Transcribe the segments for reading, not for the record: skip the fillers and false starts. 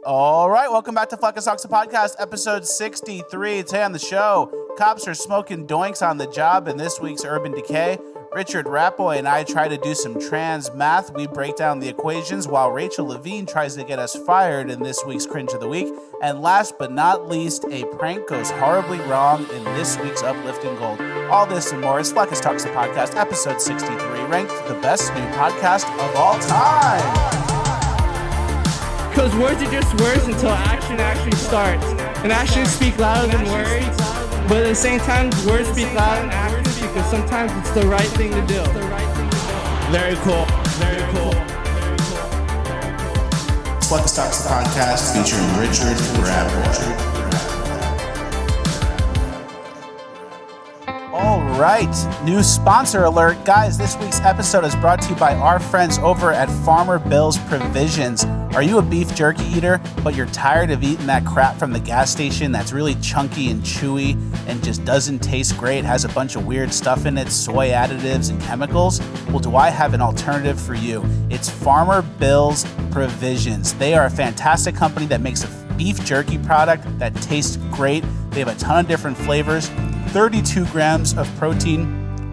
All right, welcome back to Freakouts Podcast, episode 63. Today on the show, cops are smoking doinks on the job in this week's Urban Decay. Richard Ratboy and I try to do some trans math. We break down the equations while Rachel Levine tries to get us fired in this week's Cringe of the Week. And last but not least, a prank goes horribly wrong in this week's Uplifting Gold. All this and more is Freakouts Podcast, episode 63, ranked the best new podcast of all time. Because words are just words until action actually starts. And actions speak louder than words. But at the same time, words speak louder than actions because sometimes it's the right thing to do. Very cool. Very cool. Freakouts Podcast featuring Richard Ratboy. All right, new sponsor alert. Guys, this week's episode is brought to you by our friends over at Farmer Bill's Provisions. Are you a beef jerky eater, but you're tired of eating that crap from the gas station that's really chunky and chewy and just doesn't taste great, has a bunch of weird stuff in it, soy additives and chemicals? Well, do I have an alternative for you? It's Farmer Bill's Provisions. They are a fantastic company that makes a beef jerky product that tastes great. They have a ton of different flavors. 32 grams of protein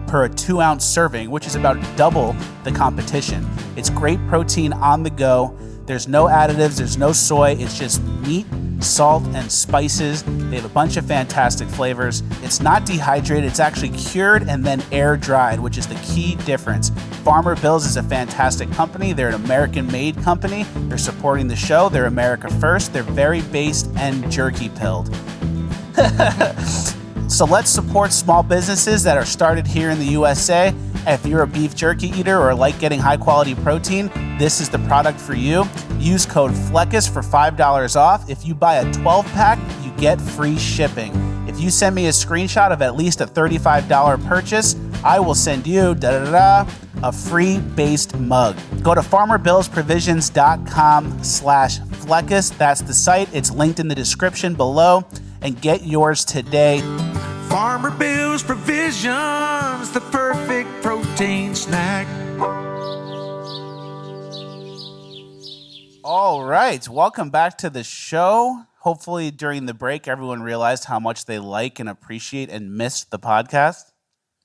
per 2-ounce serving, which is about double the competition. It's great protein on the go. There's no additives, there's no soy, it's just meat, salt, and spices. They have a bunch of fantastic flavors. It's not dehydrated, it's actually cured and then air dried, which is the key difference. Farmer Bill's is a fantastic company. They're an American-made company. They're supporting the show. They're America first. They're very based and jerky pilled. So let's support small businesses that are started here in the USA. If you're a beef jerky eater or like getting high quality protein, this is the product for you. Use code FLECKUS for $5 off. If you buy a 12-pack, you get free shipping. If you send me a screenshot of at least a $35 purchase, I will send you a free based mug. Go to farmerbillsprovisions.com/FLECKUS. That's the site. It's linked in the description below. And get yours today. Farmer Bill's Provisions, the perfect protein snack. All right, welcome back to the show. Hopefully during the break, everyone realized how much they like and appreciate and missed the podcast.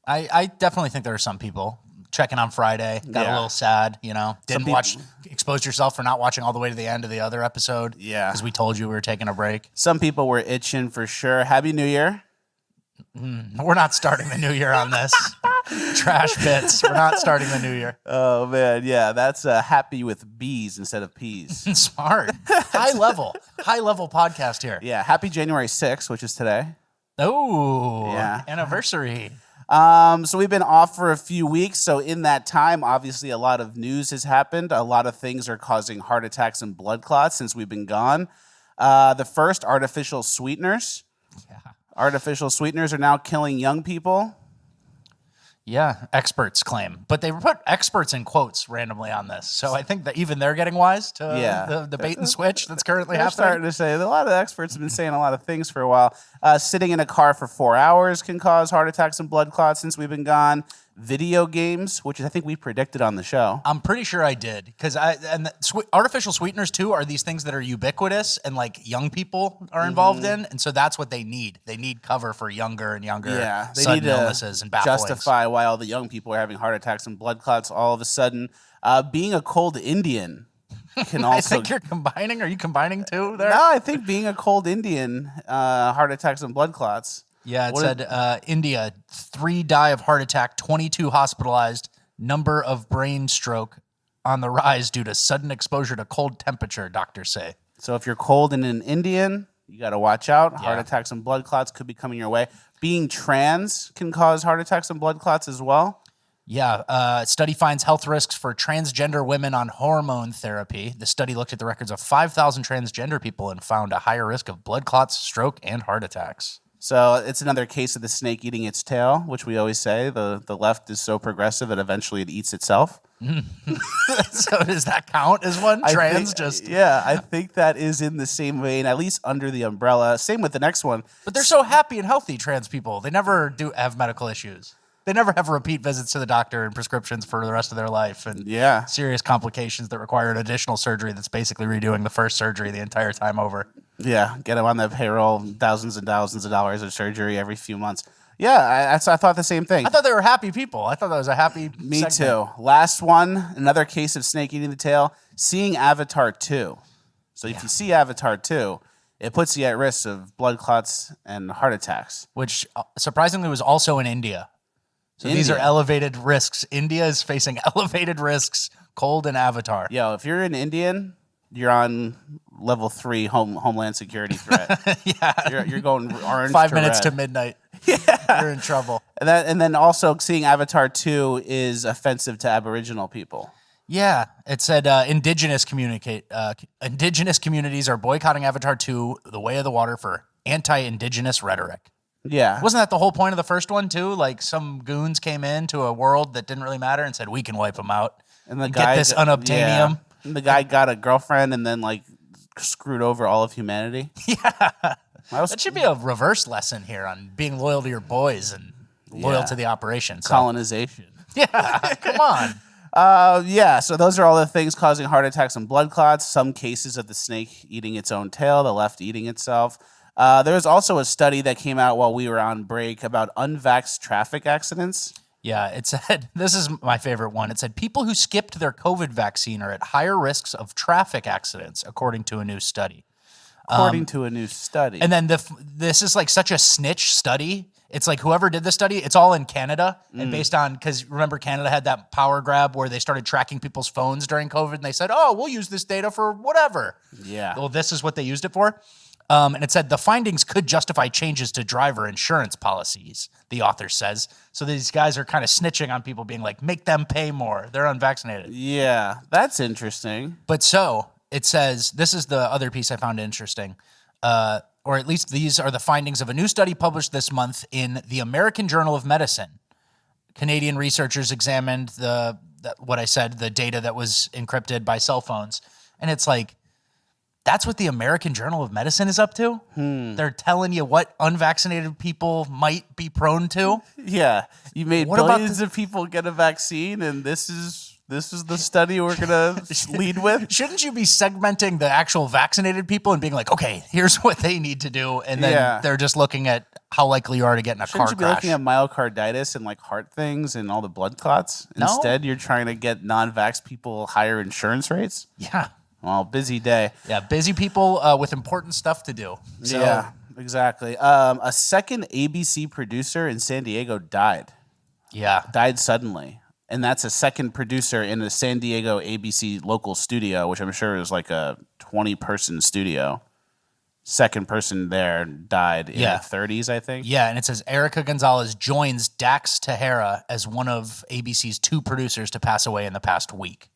I definitely think there are some people checking on Friday, got a little sad, didn't expose yourself for not watching all the way to the end of the other episode. Yeah. Because we told you we were taking a break. Some people were itching for sure. Happy New Year. We're not starting the new year on this. Trash bits. We're not starting the new year. Oh, man. Yeah, that's happy with B's instead of P's. Smart. High level podcast here. Yeah, happy January 6th, which is today. Oh, yeah. Anniversary. So we've been off for a few weeks. So in that time, obviously a lot of news has happened. A lot of things are causing heart attacks and blood clots since we've been gone. The first, artificial sweeteners. Yeah. Artificial sweeteners are now killing young people. Yeah, experts claim. But they put experts in quotes randomly on this. So I think that even they're getting wise to the bait and switch that's currently happening. Starting to say, a lot of experts have been saying a lot of things for a while. Sitting in a car for 4 hours can cause heart attacks and blood clots since we've been gone. Video games, which I think we predicted on the show. I'm pretty sure I did, because artificial sweeteners too are these things that are ubiquitous and like young people are involved in, and so that's what they need. They need cover for younger and younger sudden illnesses and bafflings. Justify why all the young people are having heart attacks and blood clots all of a sudden. Being a cold Indian can also. I think you're combining. Are you combining too there? No, I think being a cold Indian, heart attacks and blood clots. Yeah, it said India, 3 die of heart attack, 22 hospitalized, number of brain stroke on the rise due to sudden exposure to cold temperature, doctors say. So if you're cold and an Indian, you got to watch out. Heart attacks and blood clots could be coming your way. Being trans can cause heart attacks and blood clots as well. Yeah, study finds health risks for transgender women on hormone therapy. The study looked at the records of 5,000 transgender people and found a higher risk of blood clots, stroke, and heart attacks. So it's another case of the snake eating its tail, which we always say. The left is so progressive that eventually it eats itself. So does that count as one? Yeah, I think that is in the same vein, at least under the umbrella. Same with the next one. But they're so happy and healthy, trans people. They never do have medical issues. they never have repeat visits to the doctor and prescriptions for the rest of their life, and serious complications that require an additional surgery that's basically redoing the first surgery the entire time over. Yeah, get them on that payroll, thousands and thousands of dollars of surgery every few months. Yeah, I thought the same thing. I thought they were happy people. I thought that was a happy Me segment. too. Last one, another case of snake eating the tail. Seeing Avatar 2. So if you see Avatar 2, it puts you at risk of blood clots and heart attacks. Which surprisingly was also in India. So these are elevated risks. India is facing elevated risks, cold and Avatar. Yo, if you're an Indian, you're on level 3 homeland security threat. You're going orange 5 to minutes red. to midnight. You're in trouble. And then also seeing Avatar 2 is offensive to Aboriginal people. Yeah, it said indigenous communities are boycotting Avatar 2, The Way of the Water, for anti-indigenous rhetoric. Yeah. Wasn't that the whole point of the first one, too? Like, some goons came into a world that didn't really matter and said, we can wipe them out and get this unobtainium. Yeah. And the guy got a girlfriend and then, like, screwed over all of humanity. Yeah. That should be a reverse lesson here on being loyal to your boys and loyal to the operation. So. Colonization. Yeah, come on. So those are all the things causing heart attacks and blood clots. Some cases of the snake eating its own tail, the left eating itself. There was also a study that came out while we were on break about unvaxxed traffic accidents. Yeah, it said, this is my favorite one. It said people who skipped their COVID vaccine are at higher risks of traffic accidents, according to a new study. And then this is like such a snitch study. It's like whoever did the study, it's all in Canada. And based on, because remember Canada had that power grab where they started tracking people's phones during COVID and they said, oh, we'll use this data for whatever. Yeah. Well, this is what they used it for. And it said the findings could justify changes to driver insurance policies, the author says. So these guys are kind of snitching on people, being like, make them pay more. They're unvaccinated. Yeah, that's interesting. But so it says, this is the other piece I found interesting, or at least these are the findings of a new study published this month in the American Journal of Medicine. Canadian researchers examined the data that was encrypted by cell phones. And it's like, that's what the American Journal of Medicine is up to? They're telling you what unvaccinated people might be prone to? Yeah. You made billions of people get a vaccine, and this is the study we're going to lead with? Shouldn't you be segmenting the actual vaccinated people and being like, okay, here's what they need to do, and then they're just looking at how likely you are to get in a car crash? Shouldn't you be looking at myocarditis and like heart things and all the blood clots? No. Instead, you're trying to get non-vax people higher insurance rates? Yeah. Well, busy day. Yeah, busy people with important stuff to do. So. Yeah, exactly. A second ABC producer in San Diego died. Yeah. Died suddenly. And that's a second producer in a San Diego ABC local studio, which I'm sure is like a 20-person studio. Second person there died in their 30s, I think. Yeah, and it says Erica Gonzalez joins Dax Tahara as one of ABC's 2 producers to pass away in the past week.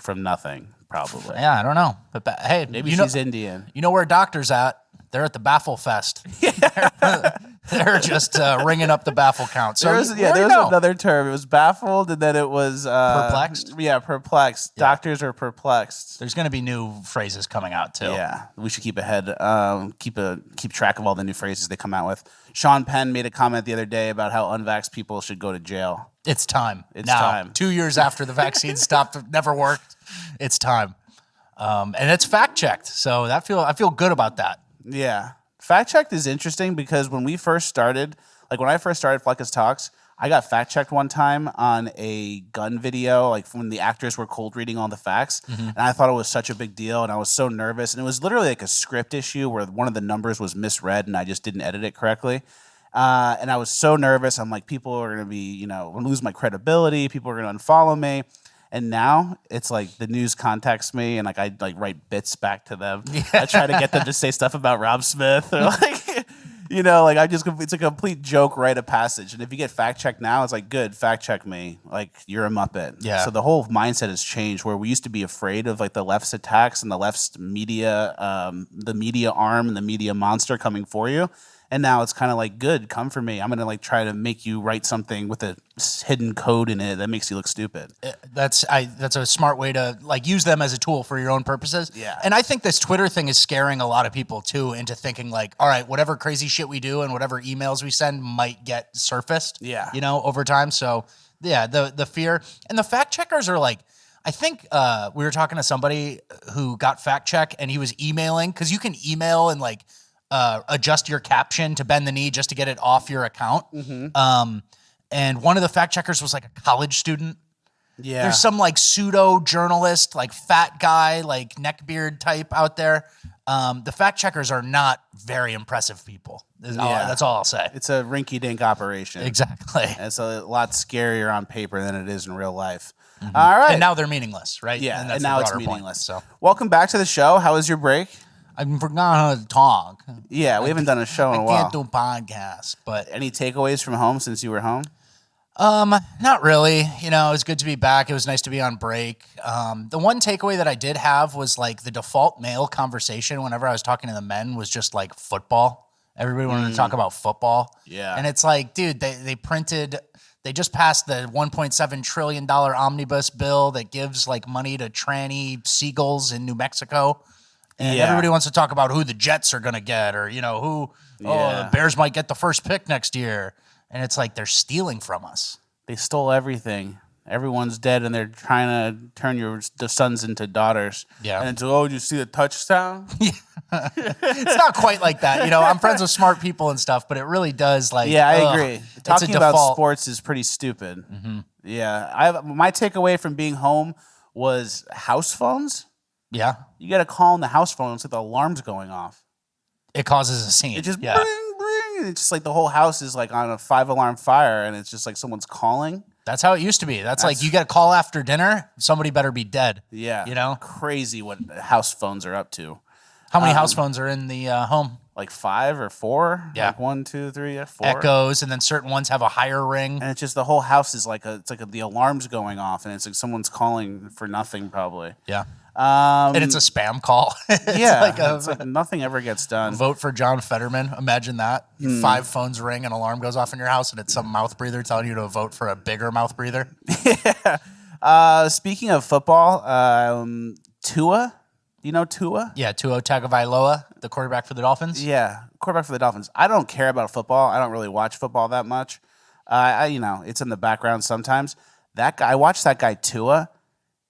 From nothing, probably. Yeah, I don't know. But hey, maybe she's Indian. You know where Doctor's at? They're at the Baffle Fest. They're just ringing up the baffle count. So there was another term. It was baffled, and then it was perplexed. Yeah, perplexed. Yeah. Doctors are perplexed. There's going to be new phrases coming out too. Yeah, we should keep ahead. Keep track of all the new phrases they come out with. Sean Penn made a comment the other day about how unvaxxed people should go to jail. It's time. It's time. 2 years after the vaccine stopped, never worked. It's time, and it's fact checked. So I feel good about that. Yeah. Fact checked is interesting because when I first started Fleckus Talks, I got fact checked one time on a gun video, like when the actors were cold reading all the facts. Mm-hmm. And I thought it was such a big deal. And I was so nervous. And it was literally like a script issue where one of the numbers was misread and I just didn't edit it correctly. And I was so nervous. I'm like, people are going to be, lose my credibility. People are going to unfollow me. And now it's like the news contacts me and like I write bits back to them. Yeah. I try to get them to say stuff about Rob Smith or it's a complete joke, write a passage. And if you get fact checked now, it's like, good, fact check me. Like you're a Muppet. Yeah. So the whole mindset has changed where we used to be afraid of like the left's attacks and the left's media, the media arm and the media monster coming for you. And now it's kind of like, good, come for me. I'm going to like try to make you write something with a hidden code in it that makes you look stupid. That's a smart way to like use them as a tool for your own purposes. Yeah. And I think this Twitter thing is scaring a lot of people too into thinking like, all right, whatever crazy shit we do and whatever emails we send might get surfaced, over time. So yeah, the fear and the fact checkers are like, I think we were talking to somebody who got fact check and he was emailing, because you can email and like adjust your caption to bend the knee just to get it off your account. And one of the fact checkers was like a college student. Yeah. There's some like pseudo journalist, like fat guy, like neckbeard type out there. The fact checkers are not very impressive people. That's all I'll say. It's a rinky dink operation. Exactly. It's a lot scarier on paper than it is in real life. All right. And now they're meaningless, right? Yeah. And, that's now it's the meaningless. Point, so welcome back to the show. How was your break? I forgot how to talk. Yeah, we haven't done a show in a while. I can't do podcasts, but any takeaways from home since you were home? Not really. You know, it was good to be back. It was nice to be on break. The one takeaway that I did have was like the default male conversation whenever I was talking to the men was just like football. Everybody wanted to talk about football. Yeah. And it's like, dude, they just passed the $1.7 trillion omnibus bill that gives like money to tranny seagulls in New Mexico. And everybody wants to talk about who the Jets are going to get, or, the Bears might get the first pick next year. And it's like they're stealing from us. They stole everything. Everyone's dead, and they're trying to turn the sons into daughters. Yeah. And it's, did you see the touchdown? It's not quite like that. I'm friends with smart people and stuff, but it really does like. Yeah, I agree. Talking about sports is pretty stupid. Mm-hmm. Yeah. My takeaway from being home was house phones. Yeah. You got to call on the house phone. It's like the alarm's going off. It causes a scene. It just bring. It's just like the whole house is like on a 5-alarm fire, and it's just like someone's calling. That's how it used to be. That's like you got a call after dinner. Somebody better be dead. Yeah. Crazy what house phones are up to. How many house phones are in the home? Like 5 or 4. Yeah. Like 1, 2, 3, 4. Echoes, and then certain ones have a higher ring. And it's just the whole house is like the alarm's going off, and it's like someone's calling for nothing probably. Yeah. And it's a spam call. It's like nothing ever gets done. Vote for John Fetterman. Imagine that. 5 phones ring, an alarm goes off in your house, and it's some mouth breather telling you to vote for a bigger mouth breather. Yeah. Speaking of football, Tua. Do you know Tua? Yeah, Tua Tagovailoa, the quarterback for the Dolphins. Yeah, quarterback for the Dolphins. I don't care about football. I don't really watch football that much. It's in the background sometimes. That guy, I watched that guy Tua.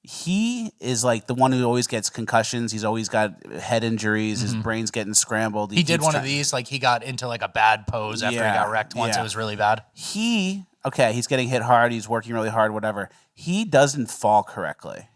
He is like the one who always gets concussions. He's always got head injuries. His brain's getting scrambled. He did one of these, like he got into like a bad pose after he got wrecked once. It was really bad. He's getting hit hard. He's working really hard, whatever. He doesn't fall correctly.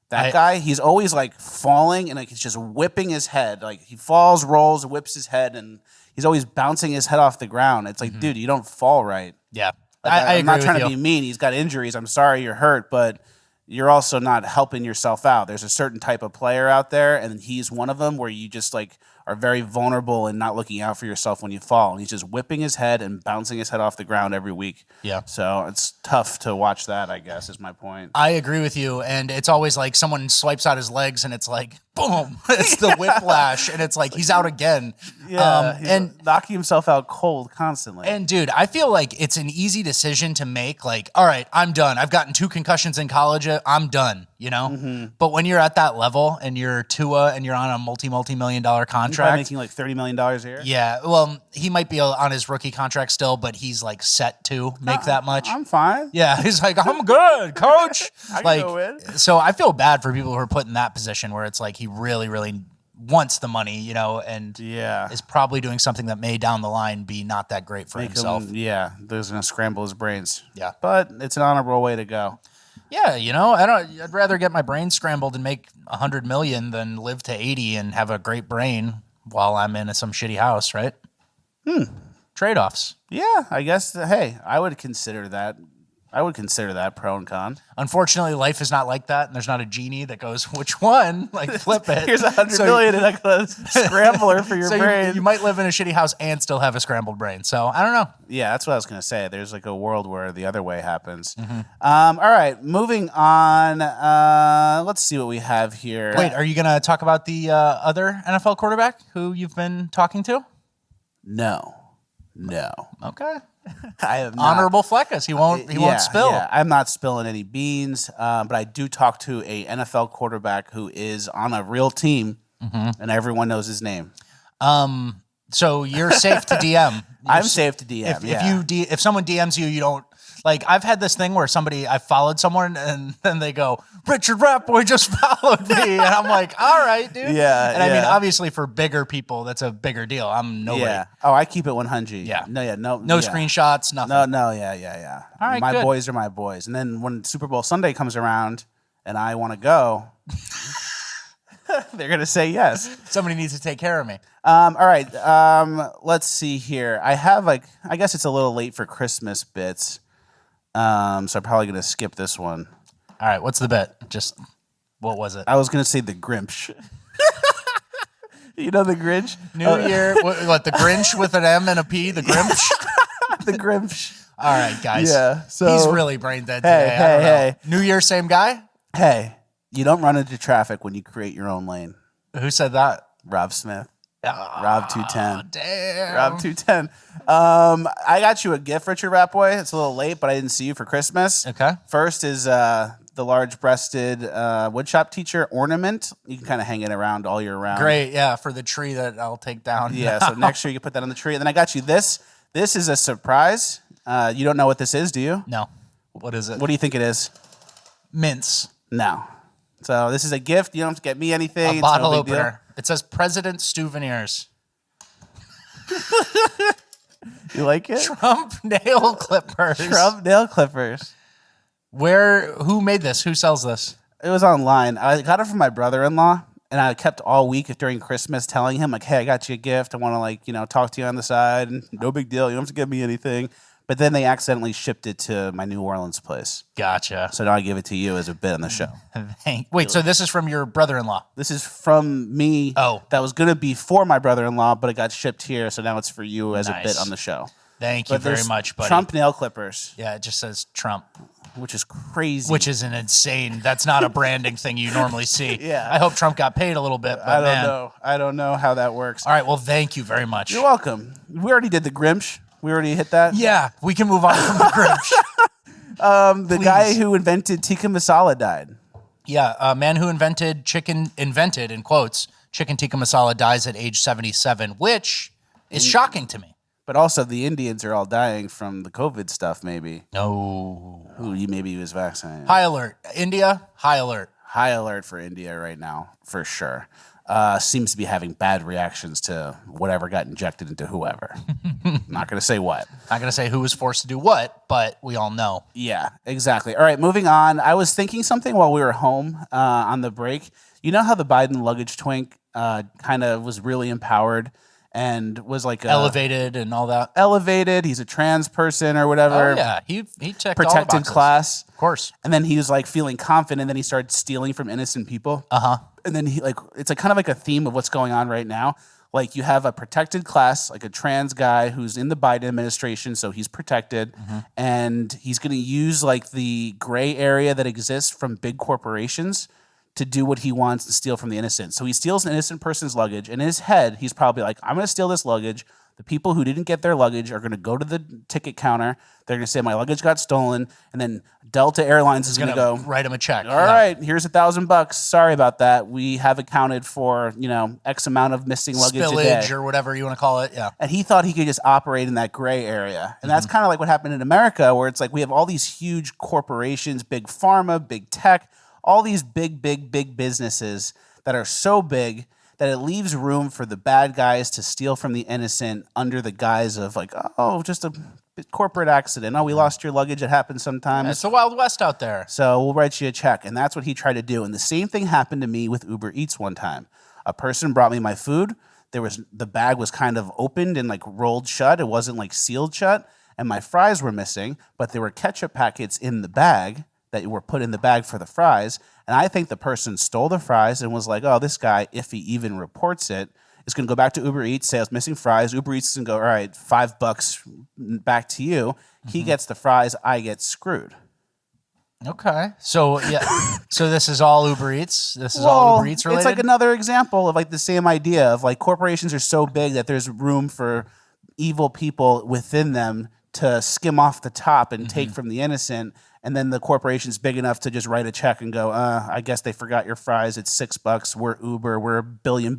That guy, he's always like falling and like he's just whipping his head. Like he falls, rolls, whips his head, and he's always bouncing his head off the ground. It's like, dude, you don't fall right. Yeah. Like, I'm not trying to be mean. He's got injuries. I'm sorry you're hurt, but you're also not helping yourself out. There's a certain type of player out there, and he's one of them where you just like are very vulnerable and not looking out for yourself when you fall. And he's just whipping his head and bouncing his head off the ground every week. Yeah. So it's tough to watch that, I guess, is my point. I agree with you. And it's always like someone swipes out his legs and it's like, boom, it's the whiplash. And it's like, he's out again. Yeah. And knocking himself out cold constantly. And dude, I feel like it's an easy decision to make. Like, all right, I'm done. I've gotten 2 concussions in college. I'm done, But when you're at that level and you're Tua and you're on a multi-million-dollar contract. He's making like $30 million a year. Yeah. Well, he might be on his rookie contract still, but he's like set to make that much. I'm fine. Yeah. He's like, I'm good, coach. I can go in. So I feel bad for people who are put in that position where it's like he really, really wants the money, and is probably doing something that may down the line be not that great for himself. There's going to scramble his brains. Yeah. But it's an honorable way to go. Yeah, I'd rather get my brain scrambled and make $100 million than live to 80 and have a great brain while I'm in some shitty house, right? Trade-offs. Yeah, I guess. Hey, I would consider that. Pro and con. Unfortunately, life is not like that, and there's not a genie that goes, which one? Like, flip it. Here's $100 million, and I got a scrambler for your brain. You might live in a shitty house and still have a scrambled brain. So I don't know. Yeah, that's what I was going to say. There's like a world where the other way happens. All right, moving on. Let's see what we have here. Wait, are you going to talk about the other NFL quarterback who you've been talking to? No. Okay. I have not. Honorable Fleckus. He won't spill. Yeah, I'm not spilling any beans, but I do talk to a NFL quarterback who is on a real team, and everyone knows his name. So you're safe to DM. I'm safe to DM. If someone DMs you, you don't like. I've had this thing where I followed someone and then they go, "Richard Ratboy just followed me," and I'm like, "All right, dude." Yeah. And I mean, obviously for bigger people, that's a bigger deal. I'm nobody. Yeah. Oh, I keep it 100. Yeah. No. No screenshots. Nothing. No. Yeah. All right. My good. boys are my boys, and then when Super Bowl Sunday comes around and I want to go, they're gonna say yes. Somebody needs to take care of me. All right. Let's see here. I have I guess it's a little late for Christmas bits. So I'm probably gonna skip this one. All right. What's the bet? What was it? I was gonna say the Grinch. You know the Grinch? New Year. What? The Grinch with an M and a P? The Grinch? The Grinch. All right, guys. Yeah. So he's really brain dead today. Hey. New Year, same guy? Hey, you don't run into traffic when you create your own lane. Who said that? Rob Smith. Oh, Rob 210. Damn. Rob 210. I got you a gift, Richard Ratboy. It's a little late, but I didn't see you for Christmas. Okay. First is the large-breasted woodshop teacher ornament. You can kind of hang it around all year round. Great, yeah, for the tree that I'll take down. Yeah, so next year you can put that on the tree. And then I got you this. This is a surprise. You don't know what this is, do you? No. What is it? What do you think it is? Mints. No. So this is a gift. You don't have to get me anything. A bottle no big opener. deal. It says President Souvenirs. You like it? Trump nail clippers. Trump nail clippers. Who made this? Who sells this? It was online. I got it from my brother-in-law, and I kept all week during Christmas telling him, like, hey, I got you a gift. I want to, talk to you on the side. And no big deal. You don't have to give me anything. But then they accidentally shipped it to my New Orleans place. Gotcha. So now I give it to you as a bit on the show. Wait, so this is from your brother-in-law? This is from me. Oh. That was going to be for my brother-in-law, but it got shipped here. So now it's for you as a bit on the show. Thank you very much, buddy. Trump nail clippers. Yeah, it just says Trump. Which is crazy. Which is an insane. That's not a branding thing you normally see. Yeah. I hope Trump got paid a little bit, but I don't know how that works. All right, well, thank you very much. You're welcome. We already did the Grinch. We already hit that. Yeah, we can move on from the Grinch. The guy who invented Tikka Masala died. Yeah, a man who invented in quotes, chicken tikka masala dies at age 77, which is shocking to me. But also the Indians are all dying from the COVID stuff, maybe. No. Maybe he was vaccinated. High alert. India, high alert. High alert for India right now, for sure. Seems to be having bad reactions to whatever got injected into whoever. Not going to say what. Not going to say who was forced to do what, but we all know. Yeah, exactly. All right, moving on. I was thinking something while we were home on the break. You know how the Biden luggage twink kind of was really empowered and was like elevated and all that. Elevated. He's a trans person or whatever. Oh yeah, he checked protected all the boxes. Class, of course. And then he was like feeling confident. And then he started stealing from innocent people. And then it's like kind of like a theme of what's going on right now. Like you have a protected class, like a trans guy who's in the Biden administration, so he's protected, and he's going to use like the gray area that exists from big corporations to do what he wants to steal from the innocent. So he steals an innocent person's luggage. In his head, he's probably like, I'm going to steal this luggage. The people who didn't get their luggage are going to go to the ticket counter. They're going to say, my luggage got stolen. And then Delta Airlines is going to go, write him a check. All right, here's $1,000. Sorry about that. We have accounted for, X amount of missing luggage spillage a day. Or whatever you want to call it. Yeah. And he thought he could just operate in that gray area. And that's kind of like what happened in America, where it's like we have all these huge corporations, big pharma, big tech, all these big businesses that are so big that it leaves room for the bad guys to steal from the innocent under the guise of like, oh, just a corporate accident. Oh, we lost your luggage. It happens sometimes. It's the Wild West out there. So we'll write you a check. And that's what he tried to do. And the same thing happened to me with Uber Eats one time. A person brought me my food. The bag was kind of opened and like rolled shut. It wasn't like sealed shut. And my fries were missing, but there were ketchup packets in the bag that were put in the bag for the fries. And I think the person stole the fries and was like, oh, this guy, if he even reports it, is going to go back to Uber Eats, say I was missing fries. Uber Eats is going to go, all right, $5 back to you. He gets the fries. I get screwed. Okay. So, yeah. So this is all Uber Eats? This is all Uber Eats related? It's like another example of like the same idea of like corporations are so big that there's room for evil people within them to skim off the top and take from the innocent. And then the corporation's big enough to just write a check and go, I guess they forgot your fries. It's $6. We're Uber. We're a billion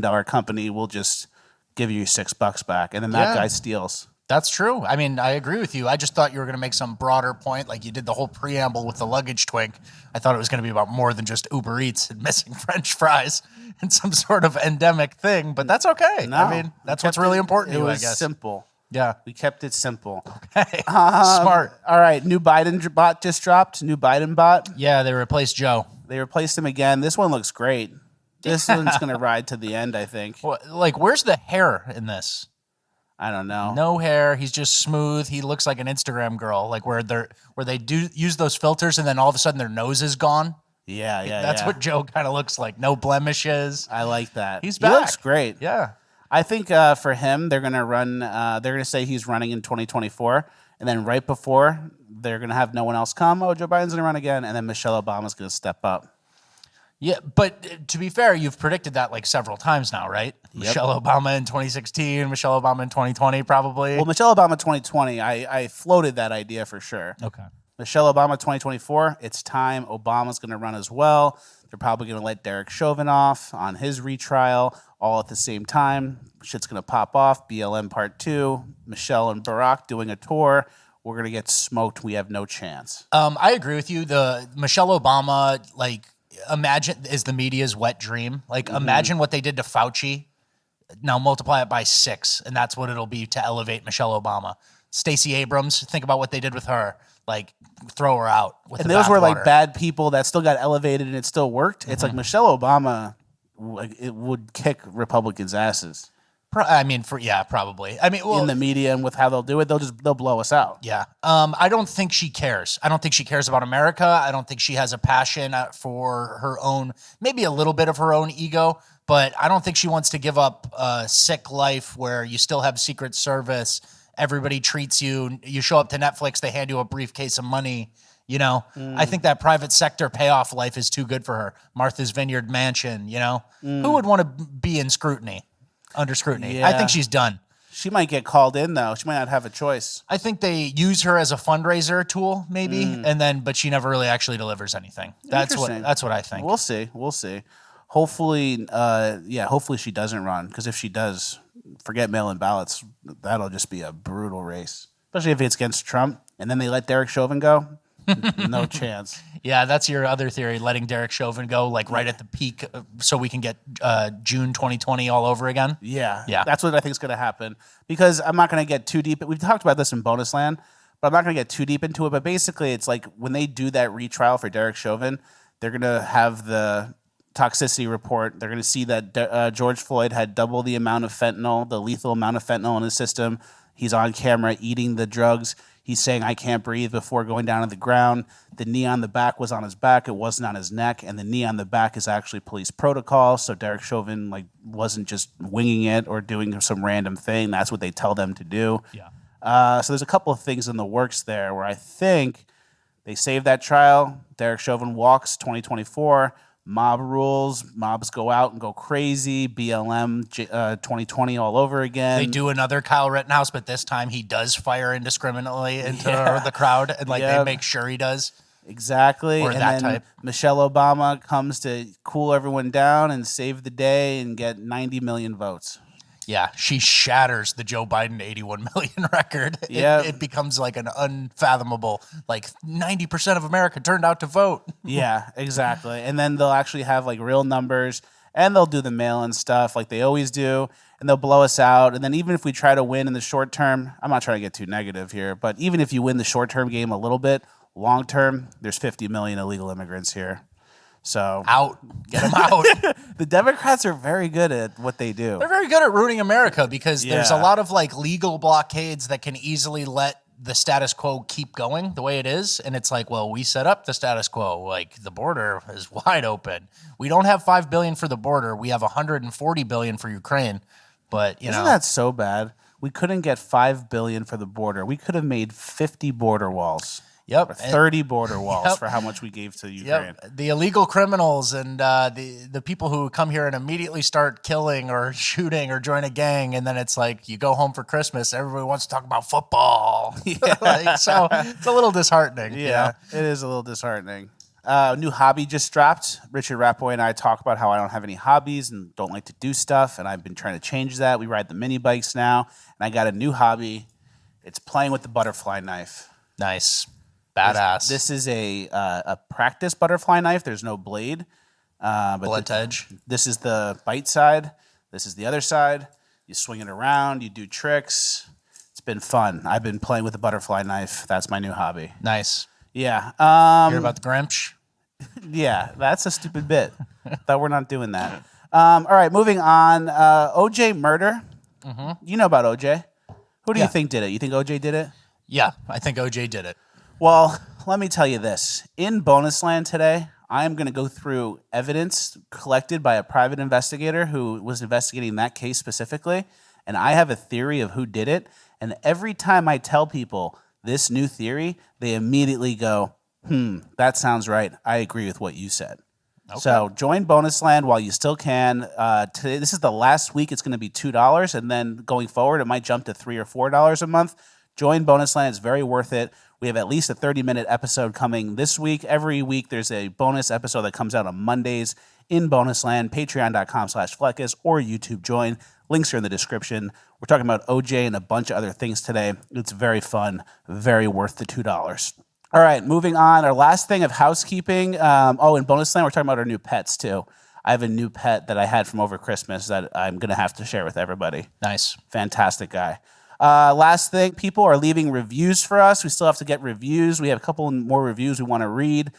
dollar company. We'll just give you $6 back. And then that guy steals. That's true. I mean, I agree with you. I just thought you were going to make some broader point, like you did the whole preamble with the luggage twink. I thought it was going to be about more than just Uber Eats and missing French fries and some sort of endemic thing, but that's okay. No, I mean, that's what's really important to you, I guess. It was simple. Yeah. We kept it simple. Okay. Smart. All right. New Biden bot just dropped. New Biden bot. Yeah, they replaced Joe. They replaced him again. This one looks great. This one's going to ride to the end, I think. Well, like, where's the hair in this? I don't know. No hair. He's just smooth. He looks like an Instagram girl, like where they do use those filters and then all of a sudden their nose is gone. Yeah. That's what Joe kind of looks like. No blemishes. I like that. He's back. He looks great. Yeah. I think for him, they're going to run. They're going to say he's running in 2024, and then right before they're going to have no one else come. Oh, Joe Biden's going to run again, and then Michelle Obama's going to step up. Yeah, but to be fair, you've predicted that like several times now, right? Yep. Michelle Obama in 2016, Michelle Obama in 2020, probably. Well, Michelle Obama 2020, I floated that idea for sure. Okay. Michelle Obama 2024, it's time. Obama's going to run as well. They're probably going to let Derek Chauvin off on his retrial all at the same time. Shit's going to pop off. BLM Part 2, Michelle and Barack doing a tour. We're going to get smoked. We have no chance. I agree with you. The Michelle Obama, like, imagine is the media's wet dream. Like, imagine what they did to Fauci. Now multiply it by 6, and that's what it'll be to elevate Michelle Obama. Stacey Abrams, think about what they did with her. Like, throw her out with and the those were bathwater. like bad people that still got elevated and it still worked. It's like Michelle Obama, like, it would kick Republicans' asses. I mean, probably. I mean, well, in the media and with how they'll do it, they'll blow us out. Yeah. I don't think she cares. I don't think she cares about America. I don't think she has a passion for her own, maybe a little bit of her own ego, but I don't think she wants to give up a sick life where you still have Secret Service. Everybody treats you. You show up to Netflix, they hand you a briefcase of money. You know, I think that private sector payoff life is too good for her. Martha's Vineyard mansion, you know? Who would want to be in scrutiny, under scrutiny? Yeah. I think she's done. She might get called in, though. She might not have a choice. I think they use her as a fundraiser tool, maybe, but she never really actually delivers anything. That's what I think. We'll see. Hopefully, hopefully she doesn't run, because if she does, forget mail-in ballots. That'll just be a brutal race, especially if it's against Trump, and then they let Derek Chauvin go. No chance. Yeah, that's your other theory, letting Derek Chauvin go, like right at the peak, so we can get June 2020 all over again. Yeah. That's what I think is going to happen, because I'm not going to get too deep. We've talked about this in Bonus Land, but I'm not going to get too deep into it. But basically, it's like when they do that retrial for Derek Chauvin, they're going to have the toxicity report. They're going to see that George Floyd had double the amount of fentanyl, the lethal amount of fentanyl in his system. He's on camera eating the drugs. He's saying, "I can't breathe," before going down to the ground. The knee on the back was on his back. It wasn't on his neck. And the knee on the back is actually police protocol. So Derek Chauvin wasn't just winging it or doing some random thing. That's what they tell them to do. Yeah. So there's a couple of things in the works there where I think they save that trial. Derek Chauvin walks 2024. Mob rules. Mobs go out and go crazy. BLM 2020 all over again. They do another Kyle Rittenhouse, but this time he does fire indiscriminately into the crowd, and they make sure he does. Exactly. Or and that then type. Michelle Obama comes to cool everyone down and save the day and get 90 million votes. Yeah, she shatters the Joe Biden 81 million record. Yeah. It becomes like an unfathomable, 90% of America turned out to vote. Yeah, exactly. And then they'll actually have real numbers, and they'll do the mail-in stuff like they always do, and they'll blow us out. And then even if we try to win in the short term, I'm not trying to get too negative here, but even if you win the short-term game a little bit, long-term, there's 50 million illegal immigrants here. So out. Get them out. The Democrats are very good at what they do. They're very good at ruining America, because there's a lot of legal blockades that can easily let the status quo keep going the way it is. And it's we set up the status quo. The border is wide open. We don't have $5 billion for the border. We have $140 billion for Ukraine. But Isn't that so bad? We couldn't get $5 billion for the border. We could have made 50 border walls. Yep. Or 30 border walls for how much we gave to Ukraine. Yep. The illegal criminals and the people who come here and immediately start killing or shooting or join a gang, and then it's like you go home for Christmas, everybody wants to talk about football. Yeah. So it's a little disheartening. Yeah, it is a little disheartening. New hobby just dropped. Richard Ratboy and I talk about how I don't have any hobbies and don't like to do stuff, and I've been trying to change that. We ride the mini bikes now, and I got a new hobby. It's playing with the butterfly knife. Nice. Badass. This is a practice butterfly knife. There's no blade. But Blunt edge. This is the bite side. This is the other side. You swing it around. You do tricks. It's been fun. I've been playing with the butterfly knife. That's my new hobby. Nice. Yeah. Hear about the Grinch? Yeah, that's a stupid bit. Thought we're not doing that. All right, moving on. OJ murder. Mm-hmm. You know about OJ. Who do you think did it? You think OJ did it? Yeah, I think OJ did it. Well, let me tell you this. In bonus land today, I am going to go through evidence collected by a private investigator who was investigating that case specifically, and I have a theory of who did it. And every time I tell people this new theory, they immediately go, that sounds right. I agree with what you said. Okay. So join bonus land while you still can. Today, this is the last week. It's going to be $2, and then going forward, it might jump to $3 or $4 a month. Join bonus land. It's very worth it. We have at least a 30-minute episode coming this week. Every week, there's a bonus episode that comes out on Mondays in bonus land, patreon.com/Fleckus, or YouTube join. Links are in the description. We're talking about OJ and a bunch of other things today. It's very fun, very worth the $2. All right, moving on. Our last thing of housekeeping. In bonus land, we're talking about our new pets, too. I have a new pet that I had from over Christmas that I'm going to have to share with everybody. Nice. Fantastic guy. Last thing, people are leaving reviews for us. We still have to get reviews. We have a couple more reviews we want to read.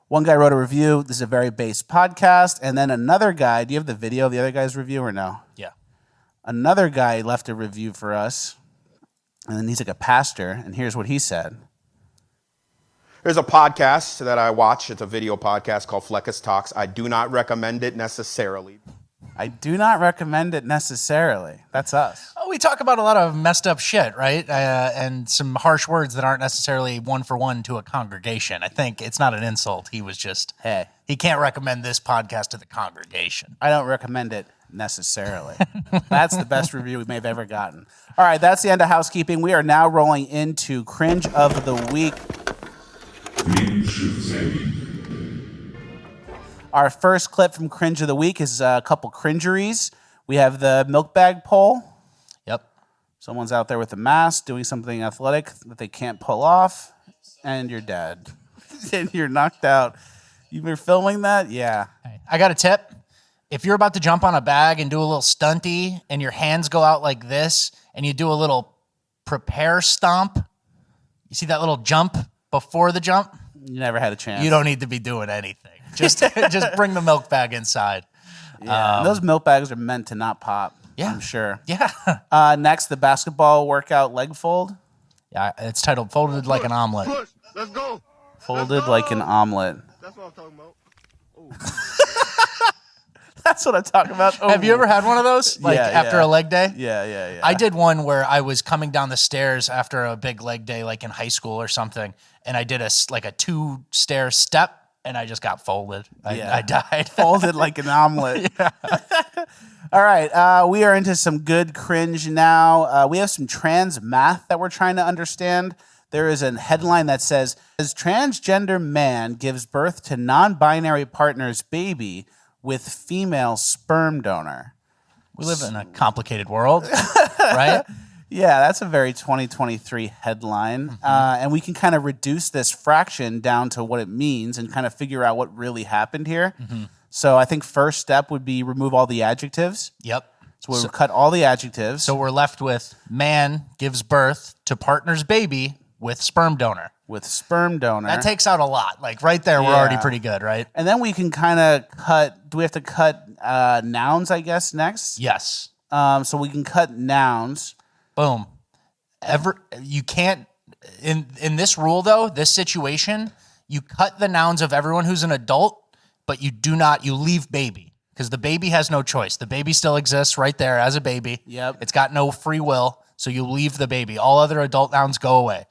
One guy wrote a review. This is a very base podcast. And then another guy, do you have the video of the other guy's review or no? Yeah. Another guy left a review for us. And then he's like a pastor. And here's what he said. There's a podcast that I watch. It's a video podcast called Fleckus Talks. I do not recommend it necessarily. I do not recommend it necessarily. That's us. Oh, we talk about a lot of messed up shit, right? And some harsh words that aren't necessarily one for one to a congregation. I think it's not an insult. He was just, he can't recommend this podcast to the congregation. I don't recommend it necessarily. That's the best review we may have ever gotten. All right, that's the end of housekeeping. We are now rolling into Cringe of the Week. Our first clip from Cringe of the Week is a couple cringeries. We have the milk bag poll. Yep. Someone's out there with a mask doing something athletic that they can't pull off, and you're dead. And you're knocked out. You were filming that? Yeah. Hey, I got a tip. If you're about to jump on a bag and do a little stunty and your hands go out like this and you do a little prepare stomp, you see that little jump before the jump? You never had a chance. You don't need to be doing anything. Just bring the milk bag inside. Yeah, those milk bags are meant to not pop. Yeah, I'm sure. Yeah. Next, the basketball workout leg fold. Yeah, it's titled "Folded Like an Omelet." Push. Let's go. Folded like an omelet. That's what I'm talking about. That's what I'm talking about. Oh. Have you ever had one of those? Like after a leg day? Yeah. I did one where I was coming down the stairs after a big leg day, like in high school or something, and I did a 2-stair step, and I just got folded. I died. Folded like an omelet. All right, we are into some good cringe now. We have some trans math that we're trying to understand. There is a headline that says, as transgender man gives birth to non-binary partner's baby with female sperm donor. We live in a complicated world, right? Yeah, that's a very 2023 headline. Mm-hmm. And we can kind of reduce this fraction down to what it means and kind of figure out what really happened here. Mm-hmm. So I think first step would be remove all the adjectives. Yep. So we'll cut all the adjectives. So we're left with man gives birth to partner's baby with sperm donor. With sperm donor. That takes out a lot. Like right there, we're already pretty good, right? And then we can kind of cut, do we have to cut nouns, I guess, next? Yes. So we can cut nouns. Boom. You can't, in this rule though, this situation, you cut the nouns of everyone who's an adult, but you leave baby. Because the baby has no choice. The baby still exists right there as a baby. Yep. It's got no free will, so you leave the baby. All other adult nouns go away.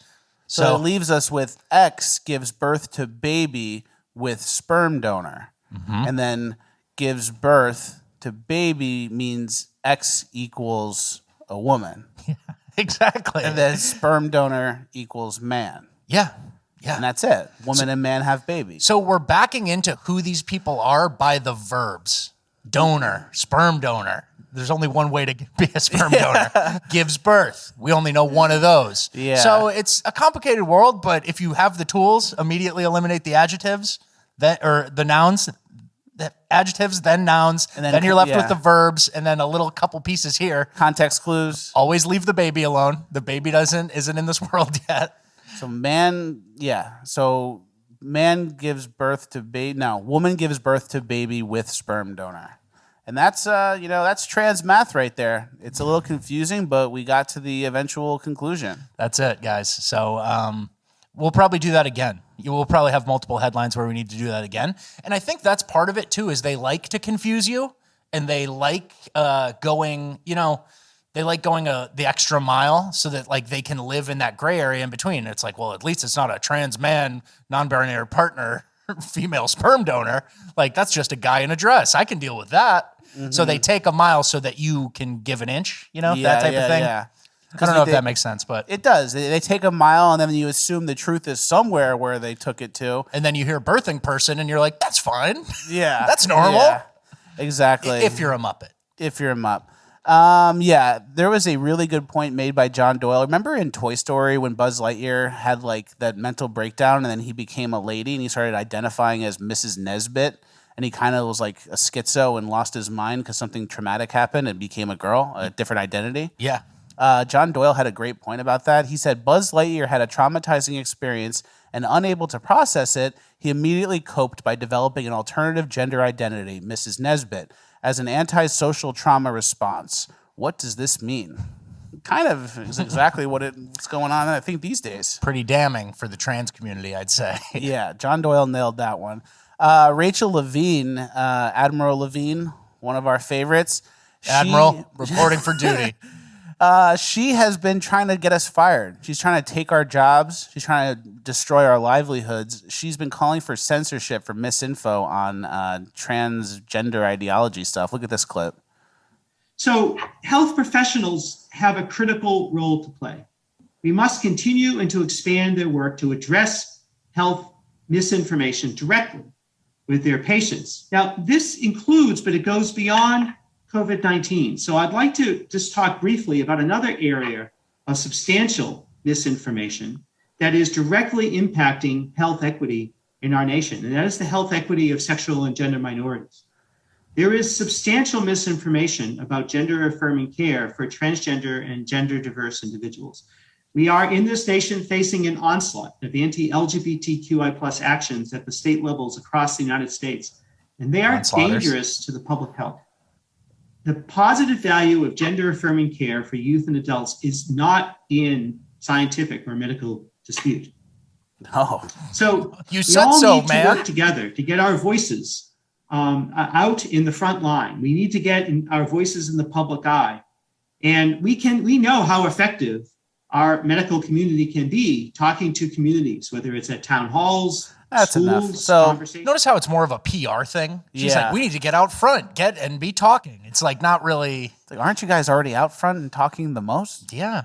So it leaves us with X gives birth to baby with sperm donor. And then gives birth to baby means X equals a woman. Exactly. And then sperm donor equals man. Yeah. Yeah. And that's it. Woman and man have babies. So we're backing into who these people are by the verbs. Donor, sperm donor. There's only one way to be a sperm donor. Gives birth. We only know one of those. Yeah. So it's a complicated world, but if you have the tools, immediately eliminate the adjectives, or the nouns, the adjectives, then nouns, and then you're left with the verbs, and then a little couple pieces here. Context clues. Always leave the baby alone. The baby isn't in this world yet. So man gives birth to baby. No, woman gives birth to baby with sperm donor. And that's, that's trans math right there. It's a little confusing, but we got to the eventual conclusion. That's it, guys. So we'll probably do that again. You will probably have multiple headlines where we need to do that again. And I think that's part of it, too, is they like to confuse you, and they like going the extra mile so that, like, they can live in that gray area in between. It's like, well, at least it's not a trans man, non-binary partner, female sperm donor. Like, that's just a guy in a dress. I can deal with that. So they take a mile so that you can give an inch, that type of thing. Yeah. I don't know if that makes sense, but it does. They take a mile, and then you assume the truth is somewhere where they took it to. And then you hear birthing person, and you're like, that's fine. Yeah. That's normal. Yeah. Exactly. If you're a Muppet. If you're a Mupp. There was a really good point made by John Doyle. Remember in Toy Story when Buzz Lightyear had like that mental breakdown and then he became a lady and he started identifying as Mrs. Nesbit and he kind of was like a schizo and lost his mind because something traumatic happened and became a girl, a different identity? Yeah. John Doyle had a great point about that. He said Buzz Lightyear had a traumatizing experience and unable to process it, he immediately coped by developing an alternative gender identity, Mrs. Nesbit, as an antisocial trauma response. What does this mean? Kind of is exactly what's going on, I think, these days. Pretty damning for the trans community, I'd say. Yeah, John Doyle nailed that one. Rachel Levine, Admiral Levine, one of our favorites. Admiral, reporting for duty. She has been trying to get us fired. She's trying to take our jobs. She's trying to destroy our livelihoods. She's been calling for censorship for misinfo on transgender ideology stuff. Look at this clip. So health professionals have a critical role to play. We must continue and to expand their work to address health misinformation directly with their patients. Now, this includes, but it goes beyond COVID-19. So I'd like to just talk briefly about another area of substantial misinformation that is directly impacting health equity in our nation, and that is the health equity of sexual and gender minorities. There is substantial misinformation about gender-affirming care for transgender and gender-diverse individuals. We are in this nation facing an onslaught of anti-LGBTQI+ actions at the state levels across the United States, and they are dangerous to the public health. The positive value of gender-affirming care for youth and adults is not in scientific or medical dispute. No. So you we all so, need man. to work together to get our voices out in the front line. We need to get our voices in the public eye. And we know how effective our medical community can be talking to communities, whether it's at town halls, That's schools, enough. So Notice how it's more of a PR thing? She's Yeah. like, we need to get out front, get and be talking. It's like not really. like, aren't you guys already out front and talking the most? Yeah.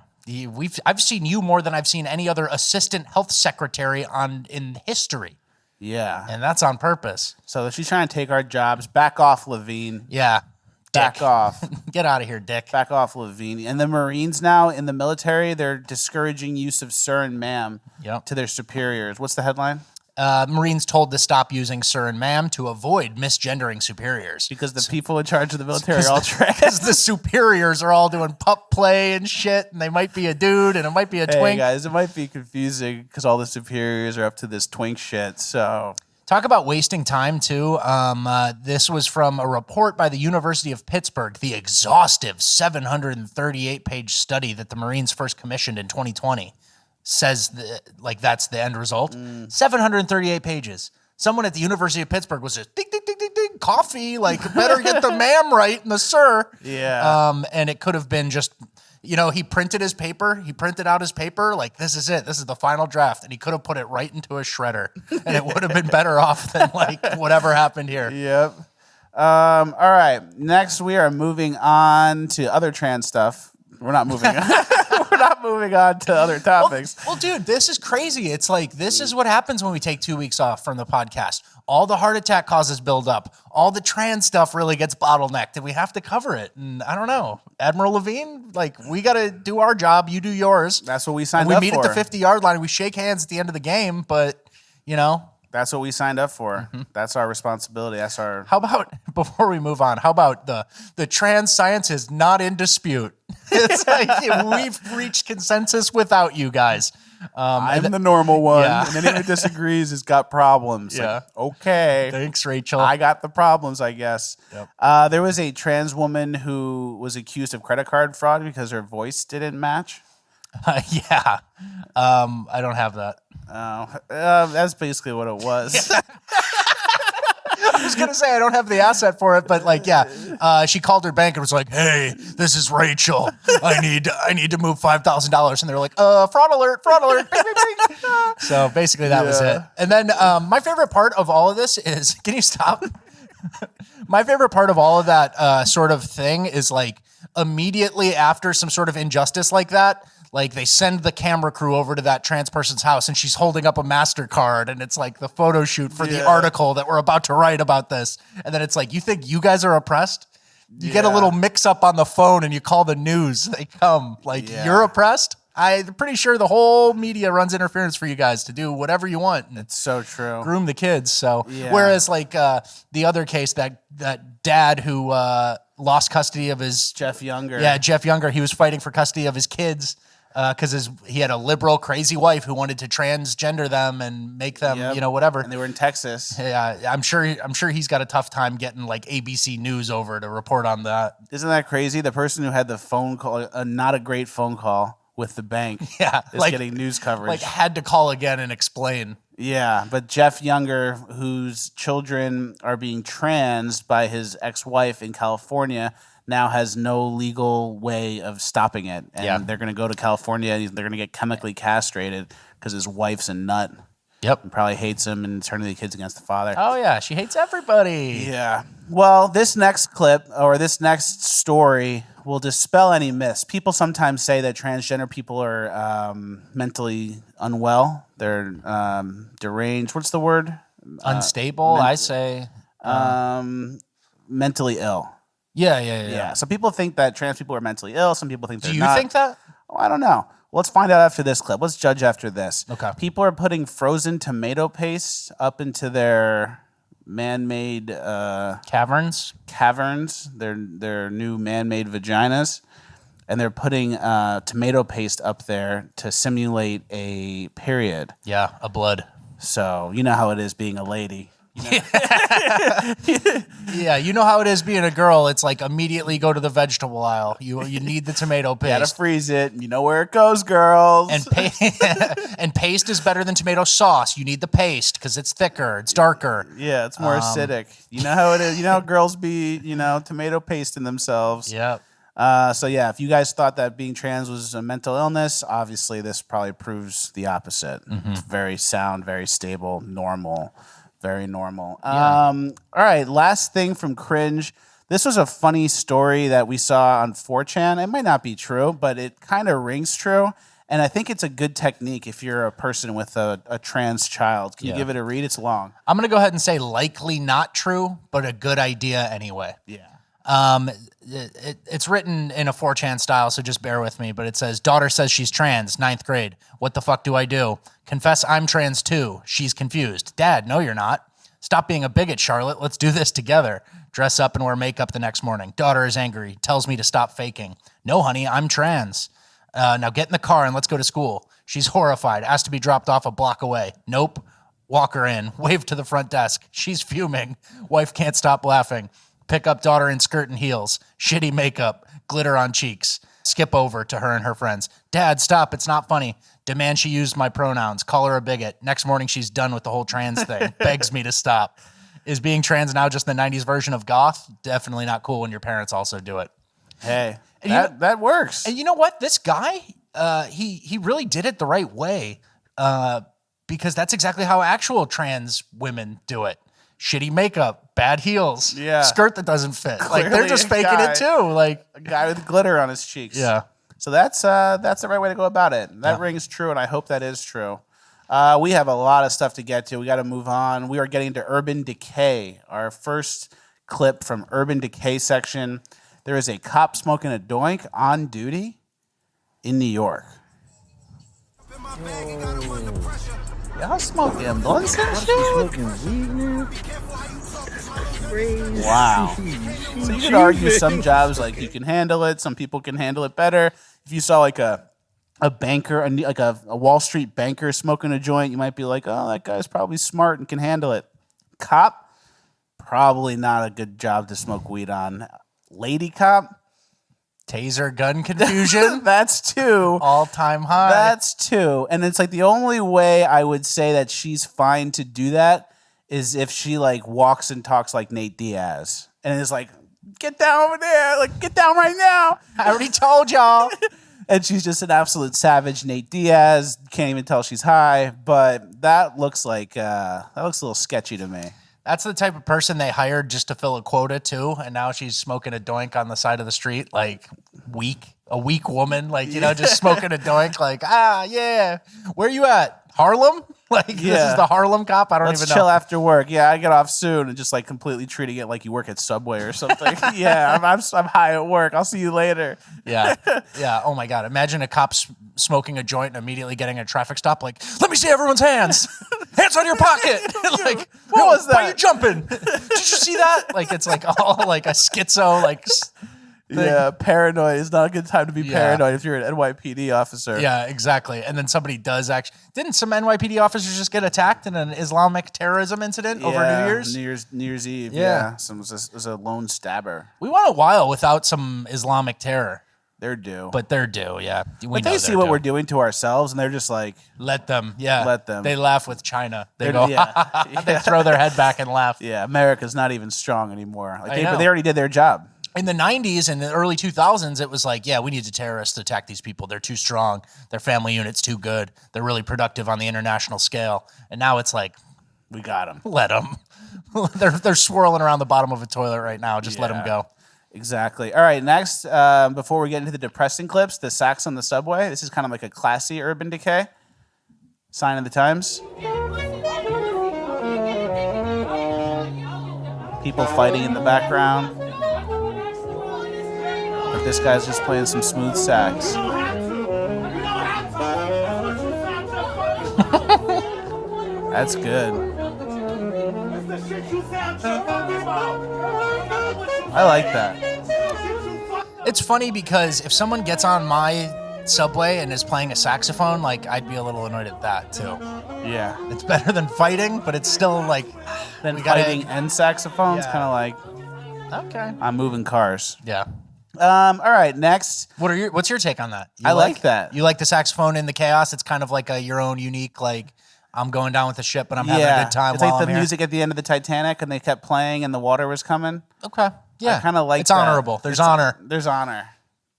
I've seen you more than I've seen any other assistant health secretary in history. Yeah. And that's on purpose. So she's trying to take our jobs. Back off, Levine. Yeah. Back Dick. off. Get out of here, Dick. Back off, Levine. And the Marines now in the military, they're discouraging use of sir and ma'am Yep. to their superiors. What's the headline? Marines told to stop using sir and ma'am to avoid misgendering superiors. Because the people in charge of the military are all trans. Because the superiors are all doing pup play and shit, and they might be a dude and it might be a Hey twink. guys, it might be confusing because all the superiors are up to this twink shit. So Talk about wasting time, too. This was from a report by the University of Pittsburgh, the exhaustive 738-page study that the Marines first commissioned in 2020 says that's the end result. 738 pages. Someone at the University of Pittsburgh was just ding, ding, ding, ding, ding, coffee, better get the ma'am right and the sir. Yeah. And it could have been just, You know, he printed his paper. He printed out his paper. Like, this is it. This is the final draft. And he could have put it right into a shredder. And it would have been better off than, like, whatever happened here. Yep. All right. Next, we are moving on to other trans stuff. We're not moving on. We're not moving on to other topics. Well, dude, this is crazy. It's like, this is what happens when we take 2 weeks off from the podcast. All the heart attack causes build up. All the trans stuff really gets bottlenecked, and we have to cover it. And I don't know. Admiral Levine, like, we got to do our job. You do yours. That's what we signed up for. We meet at the 50-yard line, and we shake hands at the end of the game, but, you know. That's what we signed up for. Mm-hmm. That's our responsibility. That's our. How about, before we move on, how about the trans science is not in dispute? It's like we've reached consensus without you guys. I'm the normal one, and anyone who disagrees has got problems. Yeah. Like, okay. Thanks, Rachel. I got the problems, I guess. Yep. There was a trans woman who was accused of credit card fraud because her voice didn't match. Yeah. I don't have that. That's basically what it was. I was going to say I don't have the asset for it, but like, yeah, she called her bank and was like, "Hey, this is Rachel. I need to move $5,000." And they're like, fraud alert, fraud alert. So basically that was it. And then my favorite part of all of this is, can you stop? My favorite part of all of that sort of thing is like immediately after some sort of injustice like that, like they send the camera crew over to that trans person's house and she's holding up a MasterCard and it's like the photo shoot for the article that we're about to write about this. And then it's like, you think you guys are oppressed? You get a little mix up on the phone and you call the news. They come like, you're oppressed? I'm pretty sure the whole media runs interference for you guys to do whatever you want. And it's so true. Groom the kids. So whereas like the other case, that dad who lost custody of his Jeff Younger. Yeah, Jeff Younger. He was fighting for custody of his kids because he had a liberal, crazy wife who wanted to transgender them and make them, you know, whatever. And they were in Texas. Yeah, I'm sure he's got a tough time getting like ABC News over to report on that. Isn't that crazy? The person who had the phone call, not a great phone call with the bank, is like, getting news coverage. Like had to call again and explain. Yeah, but Jeff Younger, whose children are being transed by his ex-wife in California, now has no legal way of stopping it. And they're going to go to California and they're going to get chemically castrated because his wife's a nut. Yep. And probably hates him and turning the kids against the father. Oh, yeah. She hates everybody. Yeah. Well, this next clip or this next story will dispel any myths. People sometimes say that transgender people are mentally unwell. They're deranged. What's the word? Unstable, I say. Mentally ill. Yeah. So people think that trans people are mentally ill. Some people think they're not. Do you think that? Oh, I don't know. Let's find out after this clip. Let's judge after this. Okay. People are putting frozen tomato paste up into their man-made caverns, their new man-made vaginas, and they're putting tomato paste up there to simulate a period. Yeah, a blood. So you know how it is being a lady. You know? Yeah, you know how it is being a girl. It's like immediately go to the vegetable aisle. You need the tomato paste. You gotta freeze it. You know where it goes, girls. And and paste is better than tomato sauce. You need the paste because it's thicker, it's darker. Yeah, it's more acidic. You know how it is. You know how girls be, tomato paste in themselves. Yep. So yeah, if you guys thought that being trans was a mental illness, obviously this probably proves the opposite. Mm-hmm. It's very sound, very stable, normal. Very normal. Yeah. All right, last thing from Cringe. This was a funny story that we saw on 4chan. It might not be true, but it kind of rings true. And I think it's a good technique if you're a person with a trans child. Can you give it a read? It's long. I'm going to go ahead and say likely not true, but a good idea anyway. Yeah. It's written in a 4chan style, so just bear with me. But it says, daughter says she's trans, 9th grade. What the fuck do I do? Confess I'm trans too. She's confused. Dad, no, you're not. Stop being a bigot, Charlotte. Let's do this together. Dress up and wear makeup the next morning. Daughter is angry. Tells me to stop faking. No, honey, I'm trans. Now get in the car and let's go to school. She's horrified. Asked to be dropped off a block away. Nope. Walk her in. Wave to the front desk. She's fuming. Wife can't stop laughing. Pick up daughter in skirt and heels. Shitty makeup. Glitter on cheeks. Skip over to her and her friends. Dad, stop. It's not funny. Demand she use my pronouns. Call her a bigot. Next morning, she's done with the whole trans thing. Begs me to stop. Is being trans now just the 90s version of goth? Definitely not cool when your parents also do it. Hey, that works. And you know what? This guy, he really did it the right way, because that's exactly how actual trans women do it. Shitty makeup, bad heels, skirt that doesn't fit. Clearly like they're just faking it too. Like a guy with glitter on his cheeks. Yeah. So that's the right way to go about it. That rings true, and I hope that is true. We have a lot of stuff to get to. We got to move on. We are getting to Urban Decay. Our first clip from Urban Decay section. There is a cop smoking a doink on duty in New York. Y'all smoking blunts and shit? Wow. So you could argue some jobs like you can handle it, some people can handle it better. If you saw like a banker, like a Wall Street banker smoking a joint, you might be like, oh, that guy's probably smart and can handle it. Cop, probably not a good job to smoke weed on. Lady cop, taser gun confusion. That's two. All-time high. That's two. And it's like the only way I would say that she's fine to do that is if she like walks and talks like Nate Diaz and is like, get down over there, like get down right now. I already told y'all. And she's just an absolute savage Nate Diaz. Can't even tell she's high, but that looks like that looks a little sketchy to me. That's the type of person they hired just to fill a quota too, and now she's smoking a doink on the side of the street, like a weak woman, like, you know, just smoking a doink, like, yeah. Where you at? Harlem? Like, This is the Harlem cop? I don't Let's even know. chill after work. Yeah, I get off soon, and just like completely treating it like you work at Subway or something. Yeah, I'm high at work. I'll see you later. Yeah. Oh my God. Imagine a cop smoking a joint and immediately getting a traffic stop. Like, let me see everyone's hands. Hands on your pocket. Like, what was that? Why are you jumping? Did you see that? Like, it's like all like a schizo, like. Yeah, paranoid. It's not a good time to be paranoid if you're an NYPD officer. Yeah, exactly. And then somebody does actually. Didn't some NYPD officers just get attacked in an Islamic terrorism incident over New Year's? New Year's Eve. Yeah. It was a lone stabber. We went a while without some Islamic terror. They're due. But they're due, yeah. But they see what we're doing to ourselves, and they're just like... Let them, yeah. Let them. They laugh with China. They go, They throw their head back and laugh. Yeah, America's not even strong anymore. Like they already did their job. In the 90s and the early 2000s, it was like, yeah, we need to terrorist attack these people. They're too strong. Their family unit's too good. They're really productive on the international scale. And now it's like, we got them. Let them. they're swirling around the bottom of a toilet right now. Just let them go. Exactly. All right, next, before we get into the depressing clips, the sax on the subway. This is kind of like a classy Urban Decay. Sign of the times. People fighting in the background. But this guy's just playing some smooth sax. That's good. I like that. It's funny because if someone gets on my subway and is playing a saxophone, like, I'd be a little annoyed at that too. Yeah. It's better than fighting, but it's still like... Then fighting and saxophones, kind of like... Okay. I'm moving cars. Yeah. All right, next. What's your take on that? I like that. You like the saxophone in the chaos? It's kind of like your own unique, like, I'm going down with the ship, but I'm having a good time. It's like the music at the end of the Titanic, and they kept playing, and the water was coming. Okay, yeah, I kind of like. It's honorable. There's honor. There's honor.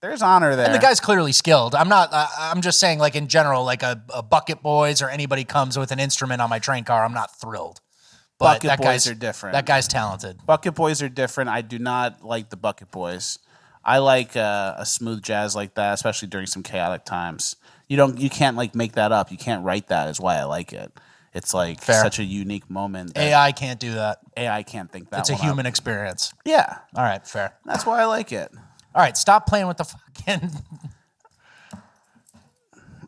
There's honor there. And the guy's clearly skilled. I'm just saying, like, in general, like a Bucket Boys or anybody comes with an instrument on my train car, I'm not thrilled. But Bucket Boys are different. That guy's talented. Bucket Boys are different. I do not like the Bucket Boys. I like a smooth jazz like that, especially during some chaotic times. You can't like make that up. You can't write that is why I like it. It's like such a unique moment. AI can't do that. AI can't think that. It's a human experience. Yeah. All right, fair. That's why I like it. All right, stop playing with the fucking...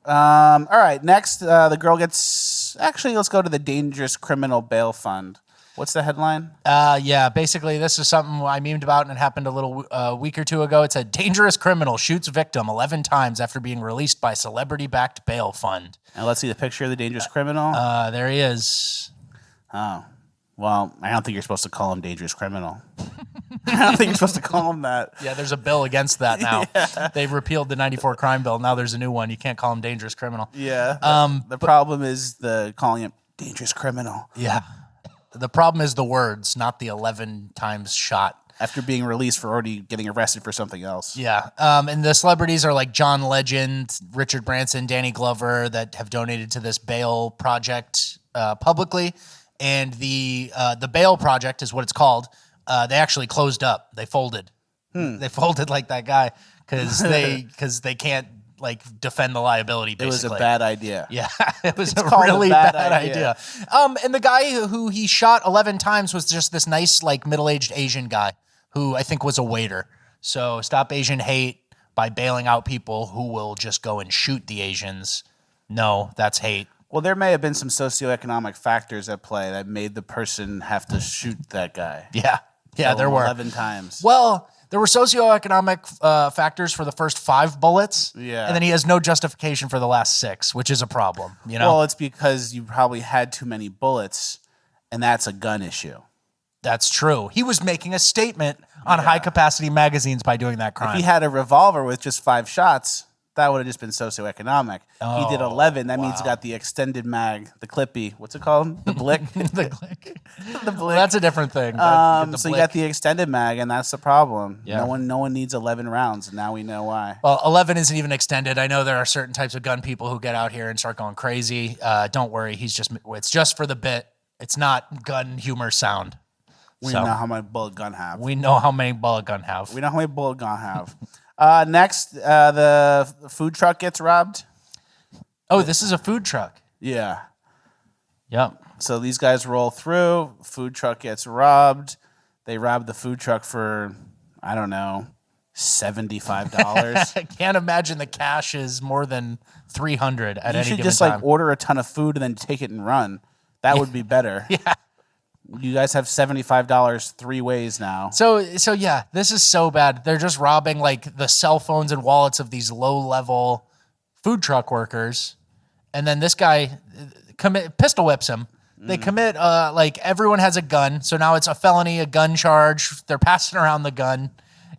All right, next, the girl gets... Actually, let's go to the Dangerous Criminal Bail Fund. What's the headline? Yeah, basically, this is something I memed about, and it happened a little week or two ago. It said, dangerous criminal shoots victim 11 times after being released by celebrity-backed bail fund. Now, let's see the picture of the dangerous criminal. There he is. Oh. Well, I don't think you're supposed to call him dangerous criminal. I don't think you're supposed to call him that. Yeah, there's a bill against that now. They've repealed the 94 crime bill. Now there's a new one. You can't call him dangerous criminal. Yeah. The problem is calling him dangerous criminal. Yeah. The problem is the words, not the 11 times shot. After being released for already getting arrested for something else. Yeah. And the celebrities are like John Legend, Richard Branson, Danny Glover that have donated to this bail project publicly. And the bail project is what it's called. They actually closed up. They folded. They folded like that guy because they can't like defend the liability. Basically, it was a bad idea. Yeah, it was a really bad idea. And the guy who he shot 11 times was just this nice like middle-aged Asian guy who I think was a waiter. So stop Asian hate by bailing out people who will just go and shoot the Asians. No, that's hate. Well, there may have been some socioeconomic factors at play that made the person have to shoot that guy. Yeah, there were 11 times. Well, there were socioeconomic factors for the first 5 bullets. Yeah. And then he has no justification for the last 6, which is a problem, you know? Well, it's because you probably had too many bullets, and that's a gun issue. That's true. He was making a statement on high-capacity magazines by doing that crime. If he had a revolver with just 5 shots, that would have just been socioeconomic. He did 11. That means he got the extended mag, the clippy. What's it called? The blick? The click. The blick. That's a different thing. So you got the extended mag, and that's the problem. Yeah. No one needs 11 rounds, and now we know why. Well, 11 isn't even extended. I know there are certain types of gun people who get out here and start going crazy. Don't worry. It's just for the bit. It's not gun humor sound. We know how many bullet gun have. We know how many bullet gun have. We know how many bullet gun have. Next, the food truck gets robbed. Oh, this is a food truck. Yeah. Yep. So these guys roll through. Food truck gets robbed. They rob the food truck for, I don't know, $75. I can't imagine the cash is more than $300 at any given time. You should just like order a ton of food and then take it and run. That would be better. Yeah. You guys have $75 3 ways now. So yeah, this is so bad. They're just robbing like the cell phones and wallets of these low-level food truck workers. And then this guy pistol whips him. They commit, like everyone has a gun. So now it's a felony, a gun charge. They're passing around the gun.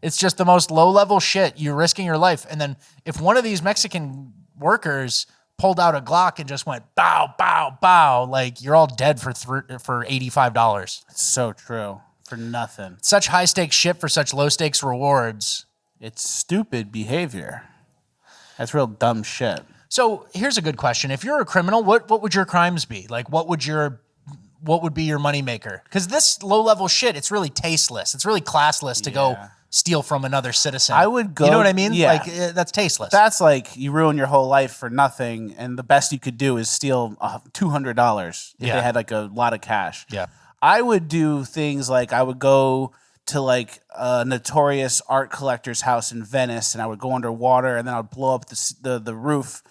It's just the most low-level shit. You're risking your life. And then if one of these Mexican workers pulled out a Glock and just went bow, bow, bow, like you're all dead for $85. It's so true. For nothing. Such high-stakes shit for such low-stakes rewards. It's stupid behavior. That's real dumb shit. So here's a good question. If you're a criminal, what would your crimes be? Like, what would be your moneymaker? Because this low-level shit, it's really tasteless. It's really classless to go steal from another citizen. I would go... You know what I mean? Yeah. Like, that's tasteless. That's like you ruin your whole life for nothing, and the best you could do is steal $200 if they had like a lot of cash. Yeah. I would do things like I would go to like a notorious art collector's house in Venice, and I would go underwater, and then I would blow up the roof.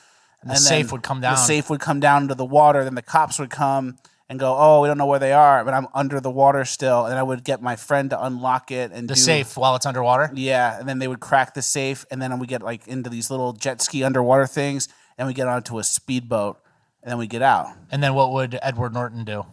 And the safe would come down. The safe would come down into the water. Then the cops would come and go, "Oh, we don't know where they are," but I'm under the water still. And I would get my friend to unlock it and the safe while it's underwater. Yeah, and then they would crack the safe, and then we get like into these little jet ski underwater things, and we get onto a speedboat, and then we get out. And then what would Edward Norton do?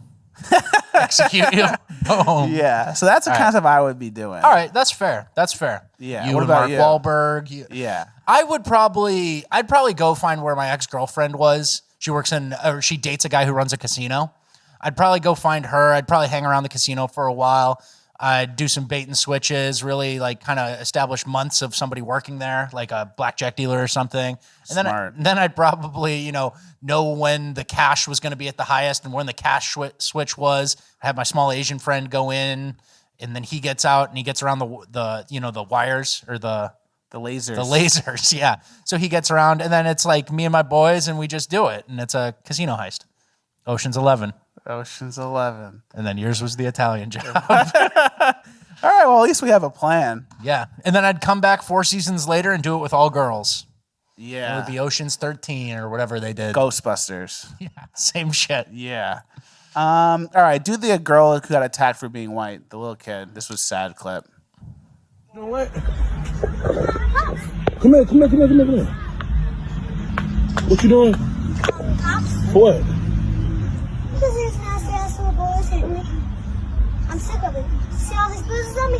Execute you? Boom. Yeah, so that's the kind of stuff I would be doing. All right, that's fair. That's fair. Yeah. You What and about Mark you? Wahlberg. Yeah. I'd probably go find where my ex-girlfriend was. She dates a guy who runs a casino. I'd probably go find her. I'd probably hang around the casino for a while. I'd do some bait and switches, really like kind of establish months of somebody working there, like a blackjack dealer or something. And then I'd probably, know when the cash was going to be at the highest and when the cash switch was. I have my small Asian friend go in, and then he gets out and he gets around the wires or the lasers. The lasers, yeah. So he gets around, and then it's like me and my boys, and we just do it, and it's a casino heist. Ocean's 11. Ocean's 11. And then yours was the Italian job. All right, well, at least we have a plan. Yeah. And then I'd come back 4 seasons later and do it with all girls. Yeah. It would be Ocean's 13 or whatever they did. Ghostbusters. Yeah, same shit. Yeah. All right, do the girl who got attacked for being white, the little kid. This was sad clip. You know what? Come here. What you doing? What? Because this nasty ass little boy is hitting me. I'm sick of it. See all these bruises on me?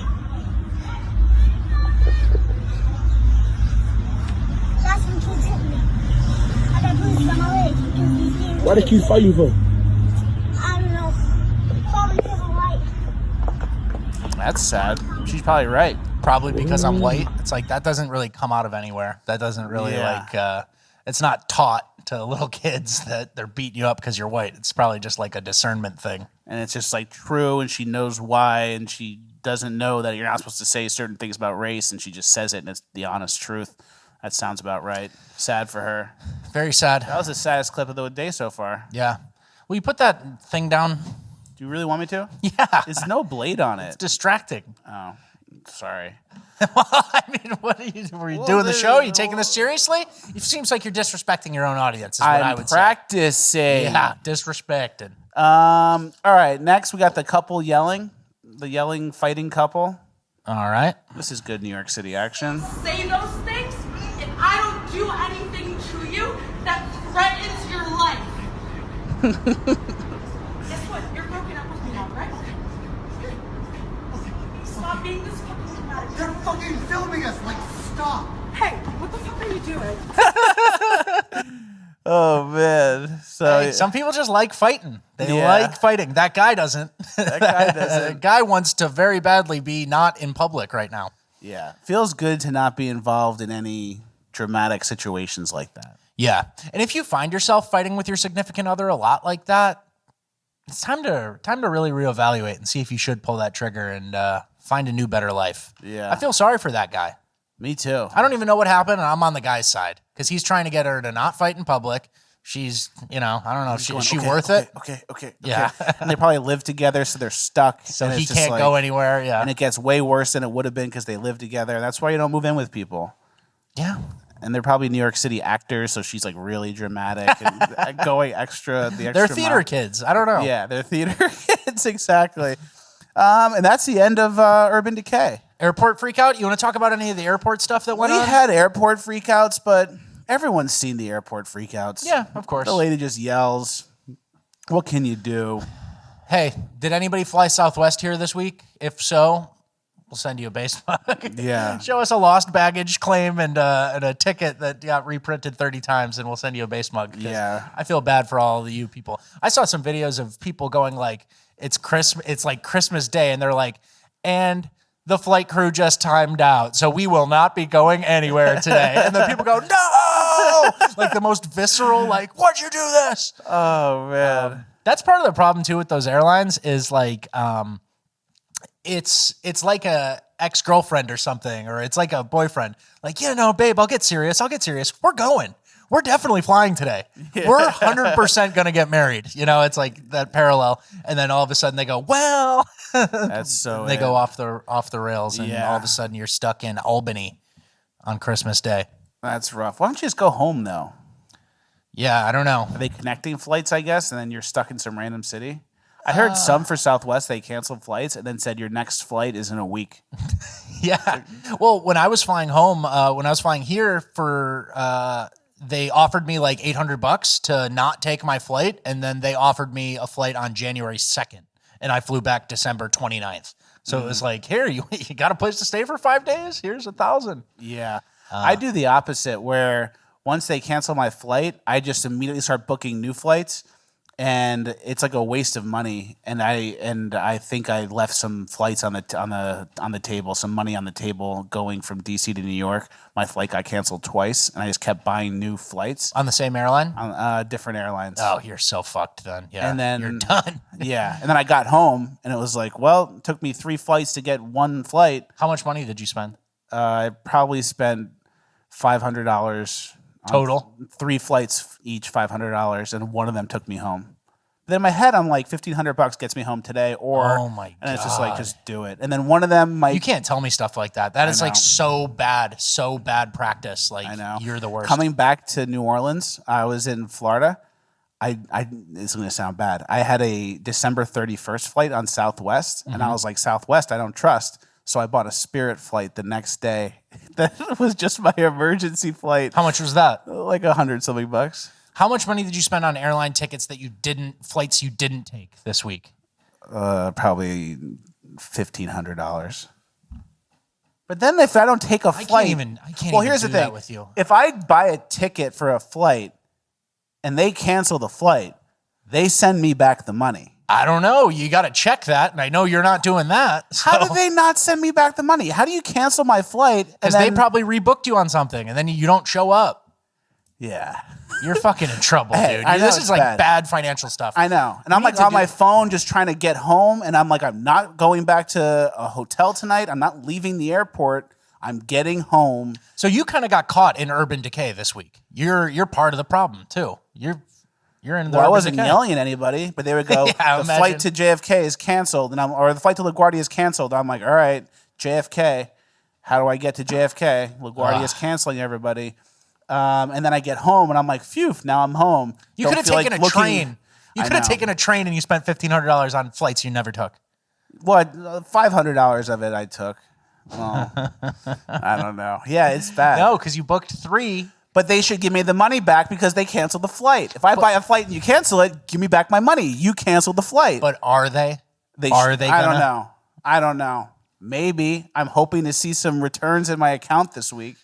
That's when kids hit me. I got bruises on my legs because these kids. Why they keep fighting for? I don't know. Probably because I'm white. That's sad. She She's probably right. Probably because I'm white. It's like that doesn't really come out of anywhere. That doesn't really it's not taught to little kids that they're beating you up because you're white. It's probably just like a discernment thing. And it's just like true, and she knows why, and she doesn't know that you're not supposed to say certain things about race, and she just says it, and it's the honest truth. That sounds about right. Sad for her. Very sad. That was the saddest clip of the day so far. Yeah. Will you put that thing down? Do you really want me to? Yeah. There's no blade on it. It's distracting. Oh, sorry. Well, I mean, were you doing the show? Are you taking this seriously? It seems like you're disrespecting your own audience, is what I would practicing. Say. Yeah, disrespecting. All right, next we got the couple yelling. The yelling, fighting couple. All right. This is good New York City action. Say those things, and I don't do anything to you that threatens your life. Guess what? You're broken up with me now, right? Stop being this fucking dramatic. They're fucking filming us. Like, stop. Hey, what the fuck are you doing? Oh man! So hey, some people just like fighting. They like fighting. That guy doesn't. That guy doesn't. That guy wants to very badly be not in public right now. Yeah, feels good to not be involved in any dramatic situations like that. Yeah, and if you find yourself fighting with your significant other a lot like that, it's time to really reevaluate and see if you should pull that trigger and find a new, better life. Yeah, I feel sorry for that guy. Me too. I don't even know what happened, and I'm on the guy's side because he's trying to get her to not fight in public. She's, I don't know, is she worth it? Okay. Yeah. And they probably live together, so they're stuck. So he can't go anywhere, yeah. And it gets way worse than it would have been because they live together. That's why you don't move in with people. Yeah. And they're probably New York City actors, so she's like really dramatic and going extra. They're theater kids. I don't know. Yeah, they're theater kids, exactly. And that's the end of Urban Decay. Airport freakout? You want to talk about any of the airport stuff that went on? We had airport freakouts, but everyone's seen the airport freakouts. Yeah, of course. The lady just yells. What can you do? Hey, did anybody fly Southwest here this week? If so, we'll send you a base mug. Yeah. Show us a lost baggage claim and a ticket that got reprinted 30 times, and we'll send you a base mug. Yeah. I feel bad for all of you people. I saw some videos of people going like, it's like Christmas Day, and they're like, and the flight crew just timed out, so we will not be going anywhere today. And then people go, no! Like the most visceral, like, why'd you do this? Oh, man. That's part of the problem, too, with those airlines is like, it's like a ex-girlfriend or something, or it's like a boyfriend. Like, yeah, no, babe, I'll get serious. We're going. We're definitely flying today. Yeah. We're 100% going to get married. It's like that parallel. And then all of a sudden they go, well, that's so they go off the rails, and all of a sudden you're stuck in Albany on Christmas Day. That's rough. Why don't you just go home though? Yeah, I don't know. Are they connecting flights, I guess, and then you're stuck in some random city? I heard some for Southwest, they canceled flights and then said your next flight is in a week. Yeah. Well, when I was flying home, when I was flying here for they offered me like $800 to not take my flight, and then they offered me a flight on January 2nd, and I flew back December 29th. So it was like, here, you got a place to stay for 5 days? Here's $1,000. Yeah. I do the opposite, where once they cancel my flight, I just immediately start booking new flights, and it's like a waste of money. And I think I left some flights on the table, some money on the table going from DC to New York. My flight got canceled twice, and I just kept buying new flights on the same airline, on different airlines. Oh, you're so fucked then. Yeah, and then you're done. Yeah, and then I got home, and it was like, well, it took me 3 flights to get one flight. How much money did you spend? I probably spent $500 total. 3 flights each, $500, and one of them took me home. Then in my head, I'm like, $1,500 gets me home today, or oh my God. And it's just like, just do it. And then one of them might. You can't tell me stuff like that. That is like so bad practice. Like, I know. You're the worst. Coming back to New Orleans, I was in Florida. This is going to sound bad. I had a December 31st flight on Southwest, and I was like, Southwest, I don't trust. So I bought a Spirit flight the next day. That was just my emergency flight. How much was that? Like $100-something bucks. How much money did you spend on airline tickets that flights you didn't take this week? Probably $1,500. But then if I don't take a flight, I can't even here's do the thing. That with you. If I buy a ticket for a flight and they cancel the flight, they send me back the money. I don't know. You got to check that, and I know you're not doing that. So. How did they not send me back the money? How do you cancel my flight? Because they probably rebooked you on something, and then you don't show up. Yeah. You're fucking in trouble, Hey, dude. I know This is it's like bad financial stuff. I know. And I'm like on my phone just trying to get home, and I'm like, I'm not going back to a hotel tonight. I'm not leaving the airport. I'm getting home. So you kind of got caught in urban decay this week. You're part of the problem, too. You're in the Well, I urban wasn't decay. yelling at anybody, but they would go, Yeah, the flight to JFK is canceled, or the flight to LaGuardia is canceled. I'm like, all right, JFK. How do I get to JFK? LaGuardia is canceling everybody. And then I get home, and I'm like, phew, now I'm home. You could have taken a train. You could have taken a train, and you spent $1,500 on flights you never took. What? $500 of it I took. Well, I don't know. Yeah, it's bad. No, because you booked 3. But they should give me the money back because they canceled the flight. If I buy a flight and you cancel it, give me back my money. You canceled the flight. But are they? I don't know. I don't know. Maybe. I'm hoping to see some returns in my account this week.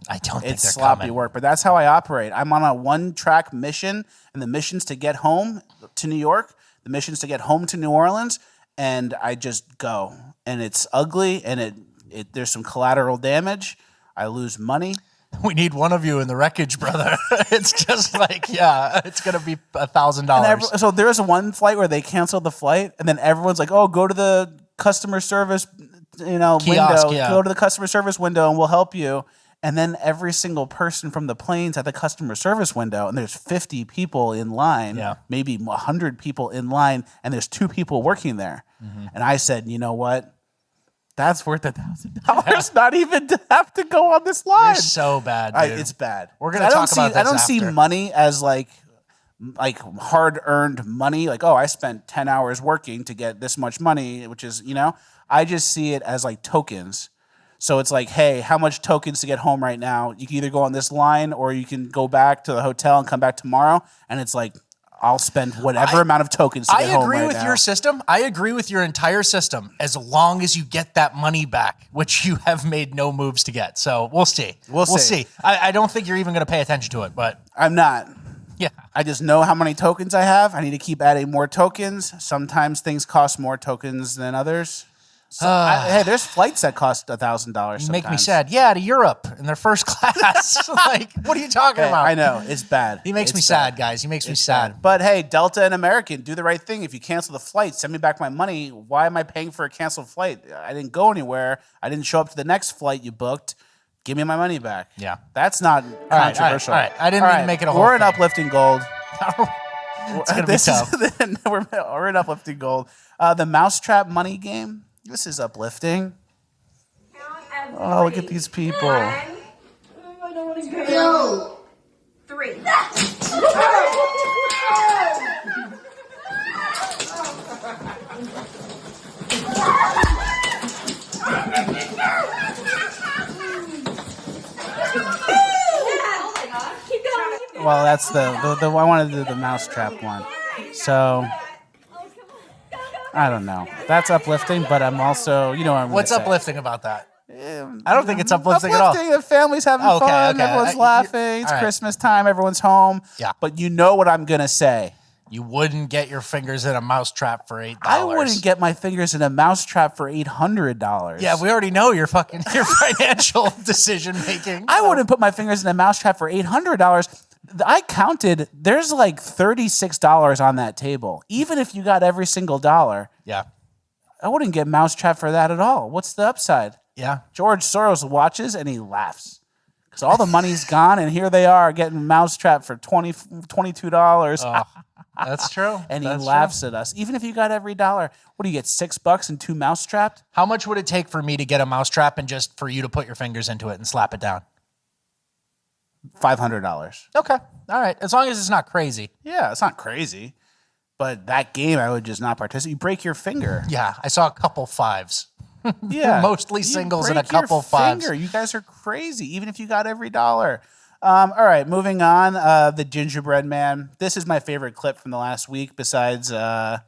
I don't think it's they're sloppy coming. work, but that's how I operate. I'm on a one-track mission, and the mission's to get home to New York. The mission's to get home to New Orleans, and I just go. And it's ugly, and there's some collateral damage. I lose money. We need one of you in the wreckage, brother. It's just like, yeah, it's going to be $1,000. So there's one flight where they canceled the flight, and then everyone's like, oh, go to the customer service Kiosk, window. yeah. Go to the customer service window, and we'll help you. And then every single person from the plane's at the customer service window, and there's 50 people in line, maybe 100 people in line, and there's 2 people working there. Mm-hmm. And I said, you know what? That's worth $1,000 not even to have to go on this line. You're so bad, dude. It's bad. We're going to talk about this I don't see money as like hard-earned money. Like, oh, I spent 10 hours working to get this much money, which is, I just see it as like tokens. So it's like, hey, how much tokens to get home right now? You can either go on this line or you can go back to the hotel and come back tomorrow. And it's like, I'll spend whatever amount of tokens to get home right now. I agree with your system. I agree with your entire system as long as you get that money back, which you have made no moves to get. So we'll see. We'll see. I don't think you're even going to pay attention to it, but I'm not. Yeah. I just know how many tokens I have. I need to keep adding more tokens. Sometimes things cost more tokens than others. So hey, there's flights that cost $1,000. You make me sad. Yeah, to Europe in their first class. Like, what are you talking about? I know. It's bad. He makes me sad, guys. He makes me sad. But hey, Delta and American, do the right thing. If you cancel the flight, send me back my money. Why am I paying for a canceled flight? I didn't go anywhere. I didn't show up to the next flight you booked. Give me my money back. Yeah. That's not controversial. All right. I didn't mean to make it a whole We're in thing. Uplifting Gold. It's going to be tough. We're in Uplifting Gold. The Mousetrap money game. This is uplifting. Oh, look at these people. 1, 2, 3. Well, that's the I wanted to do the Mousetrap one. So I don't know. That's uplifting, but I'm also, What's uplifting about that? I don't think it's uplifting at all. The family's having fun. Everyone's laughing. It's Christmas time. Everyone's home. Yeah. But you know what I'm going to say. You wouldn't get your fingers in a mousetrap for $8. I wouldn't get my fingers in a mousetrap for $800. Yeah, we already know your financial decision making. I wouldn't put my fingers in a mousetrap for $800. I counted, there's like $36 on that table. Even if you got every single dollar. Yeah. I wouldn't get mousetrap for that at all. What's the upside? Yeah. George Soros watches and he laughs. Because all the money's gone and here they are getting mousetrap for $22. That's true. And he laughs at us. Even if you got every dollar, what do you get, $6 and 2 mousetrapped? How much would it take for me to get a mousetrap and just for you to put your fingers into it and slap it down? $500. Okay. All right. As long as it's not crazy. Yeah, it's not crazy. But that game, I would just not participate. You break your finger. Yeah, I saw a couple 5s. Yeah. Mostly singles and a couple 5s. You guys are crazy, even if you got every dollar. All right, moving on. The Gingerbread Man. This is my favorite clip from the last week, besides the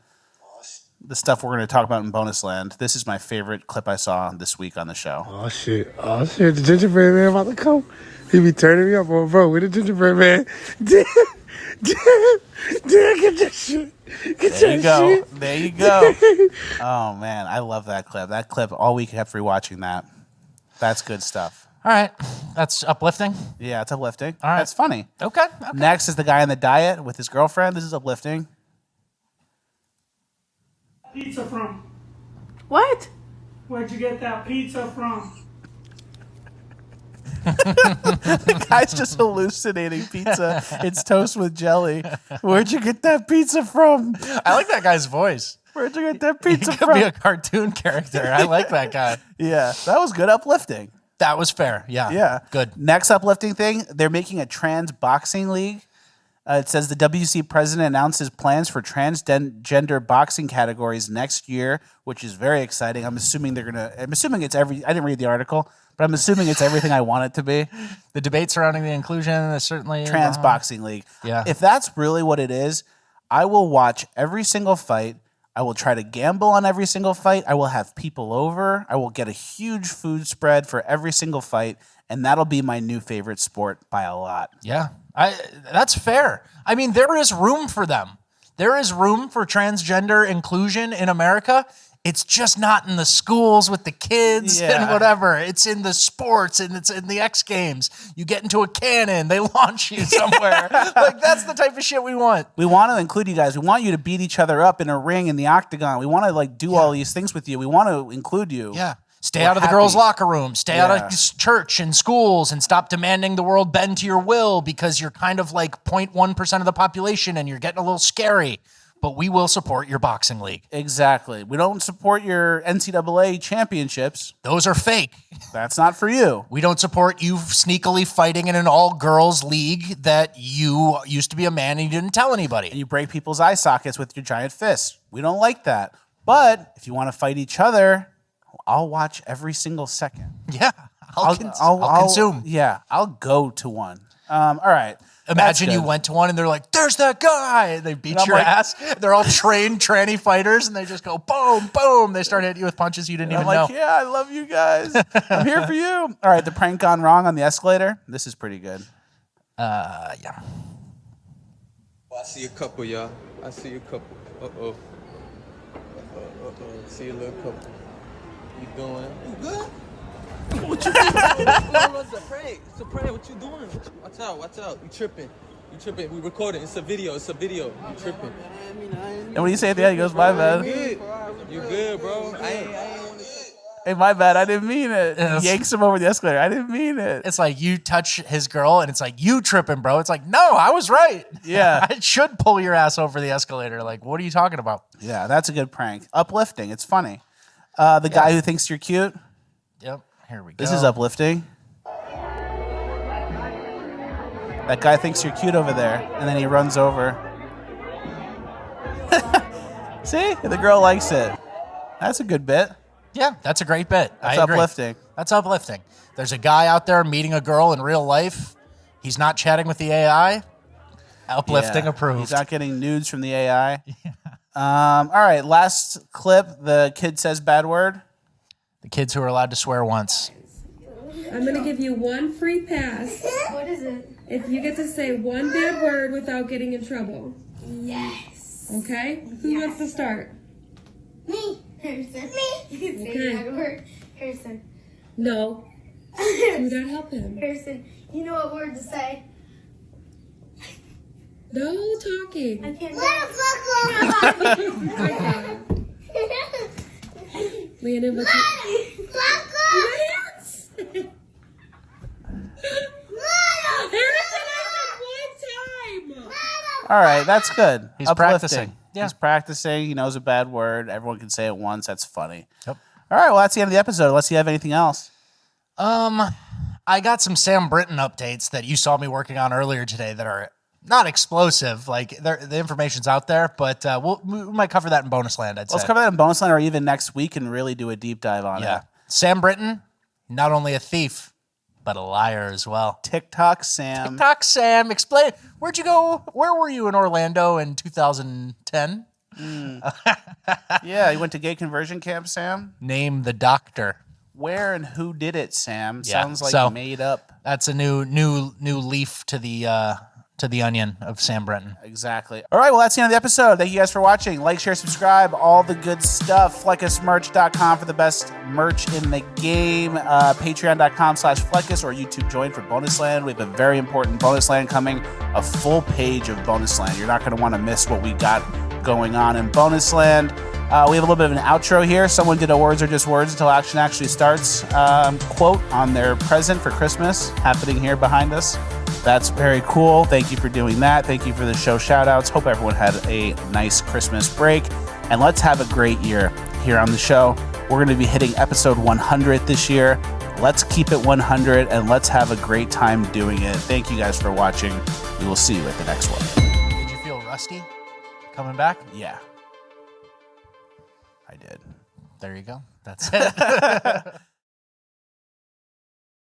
stuff we're going to talk about in Bonus Land. This is my favorite clip I saw this week on the show. Oh, shit. The Gingerbread Man about to come. He be turning me up on, bro, with the Gingerbread Man. get that shit. Get There you that go. shit. There you go. Oh, man. I love that clip. That clip, all week I kept rewatching that. That's good stuff. All right. That's uplifting. Yeah, it's uplifting. All right. That's funny. Okay. Next is the guy on the diet with his girlfriend. This is uplifting. Pizza from? What? Where'd you get that pizza from? The guy's just hallucinating pizza. It's toast with jelly. Where'd you get that pizza from? I like that guy's voice. Where'd you get that pizza He could from? be a cartoon character. I like that guy. Yeah, that was good uplifting. That was fair. Yeah. Yeah. Good. Next uplifting thing, they're making a trans boxing league. It says the WC president announces plans for transgender boxing categories next year, which is very exciting. I'm assuming it's I didn't read the article, but I'm assuming it's everything I want it to be. The debate surrounding the inclusion is certainly Trans boxing league. Yeah. If that's really what it is, I will watch every single fight. I will try to gamble on every single fight. I will have people over. I will get a huge food spread for every single fight, and that'll be my new favorite sport by a lot. Yeah. That's fair. I mean, there is room for them. There is room for transgender inclusion in America. It's just not in the schools with the kids and whatever. It's in the sports and it's in the X Games. You get into a cannon, they launch you somewhere. Like, that's the type of shit we want. We want to include you guys. We want you to beat each other up in a ring in the octagon. We want to do all these things with you. We want to include you. Yeah. Stay out of the girls' locker room. Stay out of church and schools and stop demanding the world bend to your will because you're kind of like 0.1% of the population and you're getting a little scary. But we will support your boxing league. Exactly. We don't support your NCAA championships. Those are fake. That's not for you. We don't support you sneakily fighting in an all-girls league that you used to be a man and you didn't tell anybody. And you break people's eye sockets with your giant fists. We don't like that. But if you want to fight each other, I'll watch every single second. Yeah, I'll consume. Yeah, I'll go to one. All right. Imagine you went to one and they're like, there's that guy. And they beat your ass. They're all trained tranny fighters and they just go boom, boom. They start hitting you with punches you didn't even know. Yeah, I love you guys. I'm here for you. All right, the prank gone wrong on the escalator. This is pretty good. Yeah. I see a couple, y'all. I see a couple. Uh-oh. See a little couple. You doing? You good? What you doing? It's a prank. It's a prank. What you doing? Watch out. Watch out. You tripping. You tripping. We recording. It's a video. It's a video. You tripping. And when you say at the end, he goes, my bad. You good, bro? I ain't Hey, my bad. I didn't mean it. Yanks him over the escalator. I didn't mean it. It's like you touch his girl and it's like, you tripping, bro. It's like, no, I was right. Yeah. I should pull your ass over the escalator. Like, what are you talking about? Yeah, that's a good prank. Uplifting. It's funny. The guy who thinks you're cute. Yep. Here we go. This is uplifting. That guy thinks you're cute over there, and then he runs over. See? The girl likes it. That's a good bit. Yeah, that's a great bit. That's I agree. uplifting. That's uplifting. There's a guy out there meeting a girl in real life. He's not chatting with the AI. Uplifting approved. He's not getting nudes from the AI. All right, last clip. The kid says bad word. The kids who are allowed to swear once. I'm going to give you one free pass. What is it? If you get to say one bad word without getting in trouble. Yes. Okay? Who wants to start? Me. Harrison. Me. You can say Okay. that word. Harrison. No. You gotta help him. Harrison, you know what word to say? No talking. I can't. Landon, what's your... Yes! All right, that's good. He's Uplifting. practicing. Yeah. He's practicing. He knows a bad word. Everyone can say it once. That's funny. Yep. All right, well, that's the end of the episode. Unless you have anything else. I got some Sam Britton updates that you saw me working on earlier today that are not explosive. Like, the information's out there, but we might cover that in bonus land, I'd say. Let's cover that in bonus line or even next week and really do a deep dive on it. Sam Britton, not only a thief, but a liar as well. TikTok Sam. TikTok Sam. Explain. Where'd you go? Where were you in Orlando in 2010? Yeah, you went to gay conversion camp, Sam? Name the doctor. Where and who did it, Sam? Yeah, Sounds like so made up. That's a new leaf to the to the onion of Sam Brenton. Exactly. All right, well, that's the end of the episode. Thank you guys for watching. Like, share, subscribe, all the good stuff. Fleckusmerch.com for the best merch in the game. Patreon.com/Fleckus or YouTube join for bonus land. We have a very important bonus land coming, a full page of bonus land. You're not going to want to miss what we got going on in bonus land. We have a little bit of an outro here. Someone did a words are just words until action actually starts quote on their present for Christmas happening here behind us. That's very cool. Thank you for doing that. Thank you for the show shout outs. Hope everyone had a nice Christmas break. And let's have a great year here on the show. We're going to be hitting episode 100 this year. Let's keep it 100 and let's have a great time doing it. Thank you guys for watching. We will see you at the next one. Did you feel rusty coming back? Yeah. I did. There you go. That's it.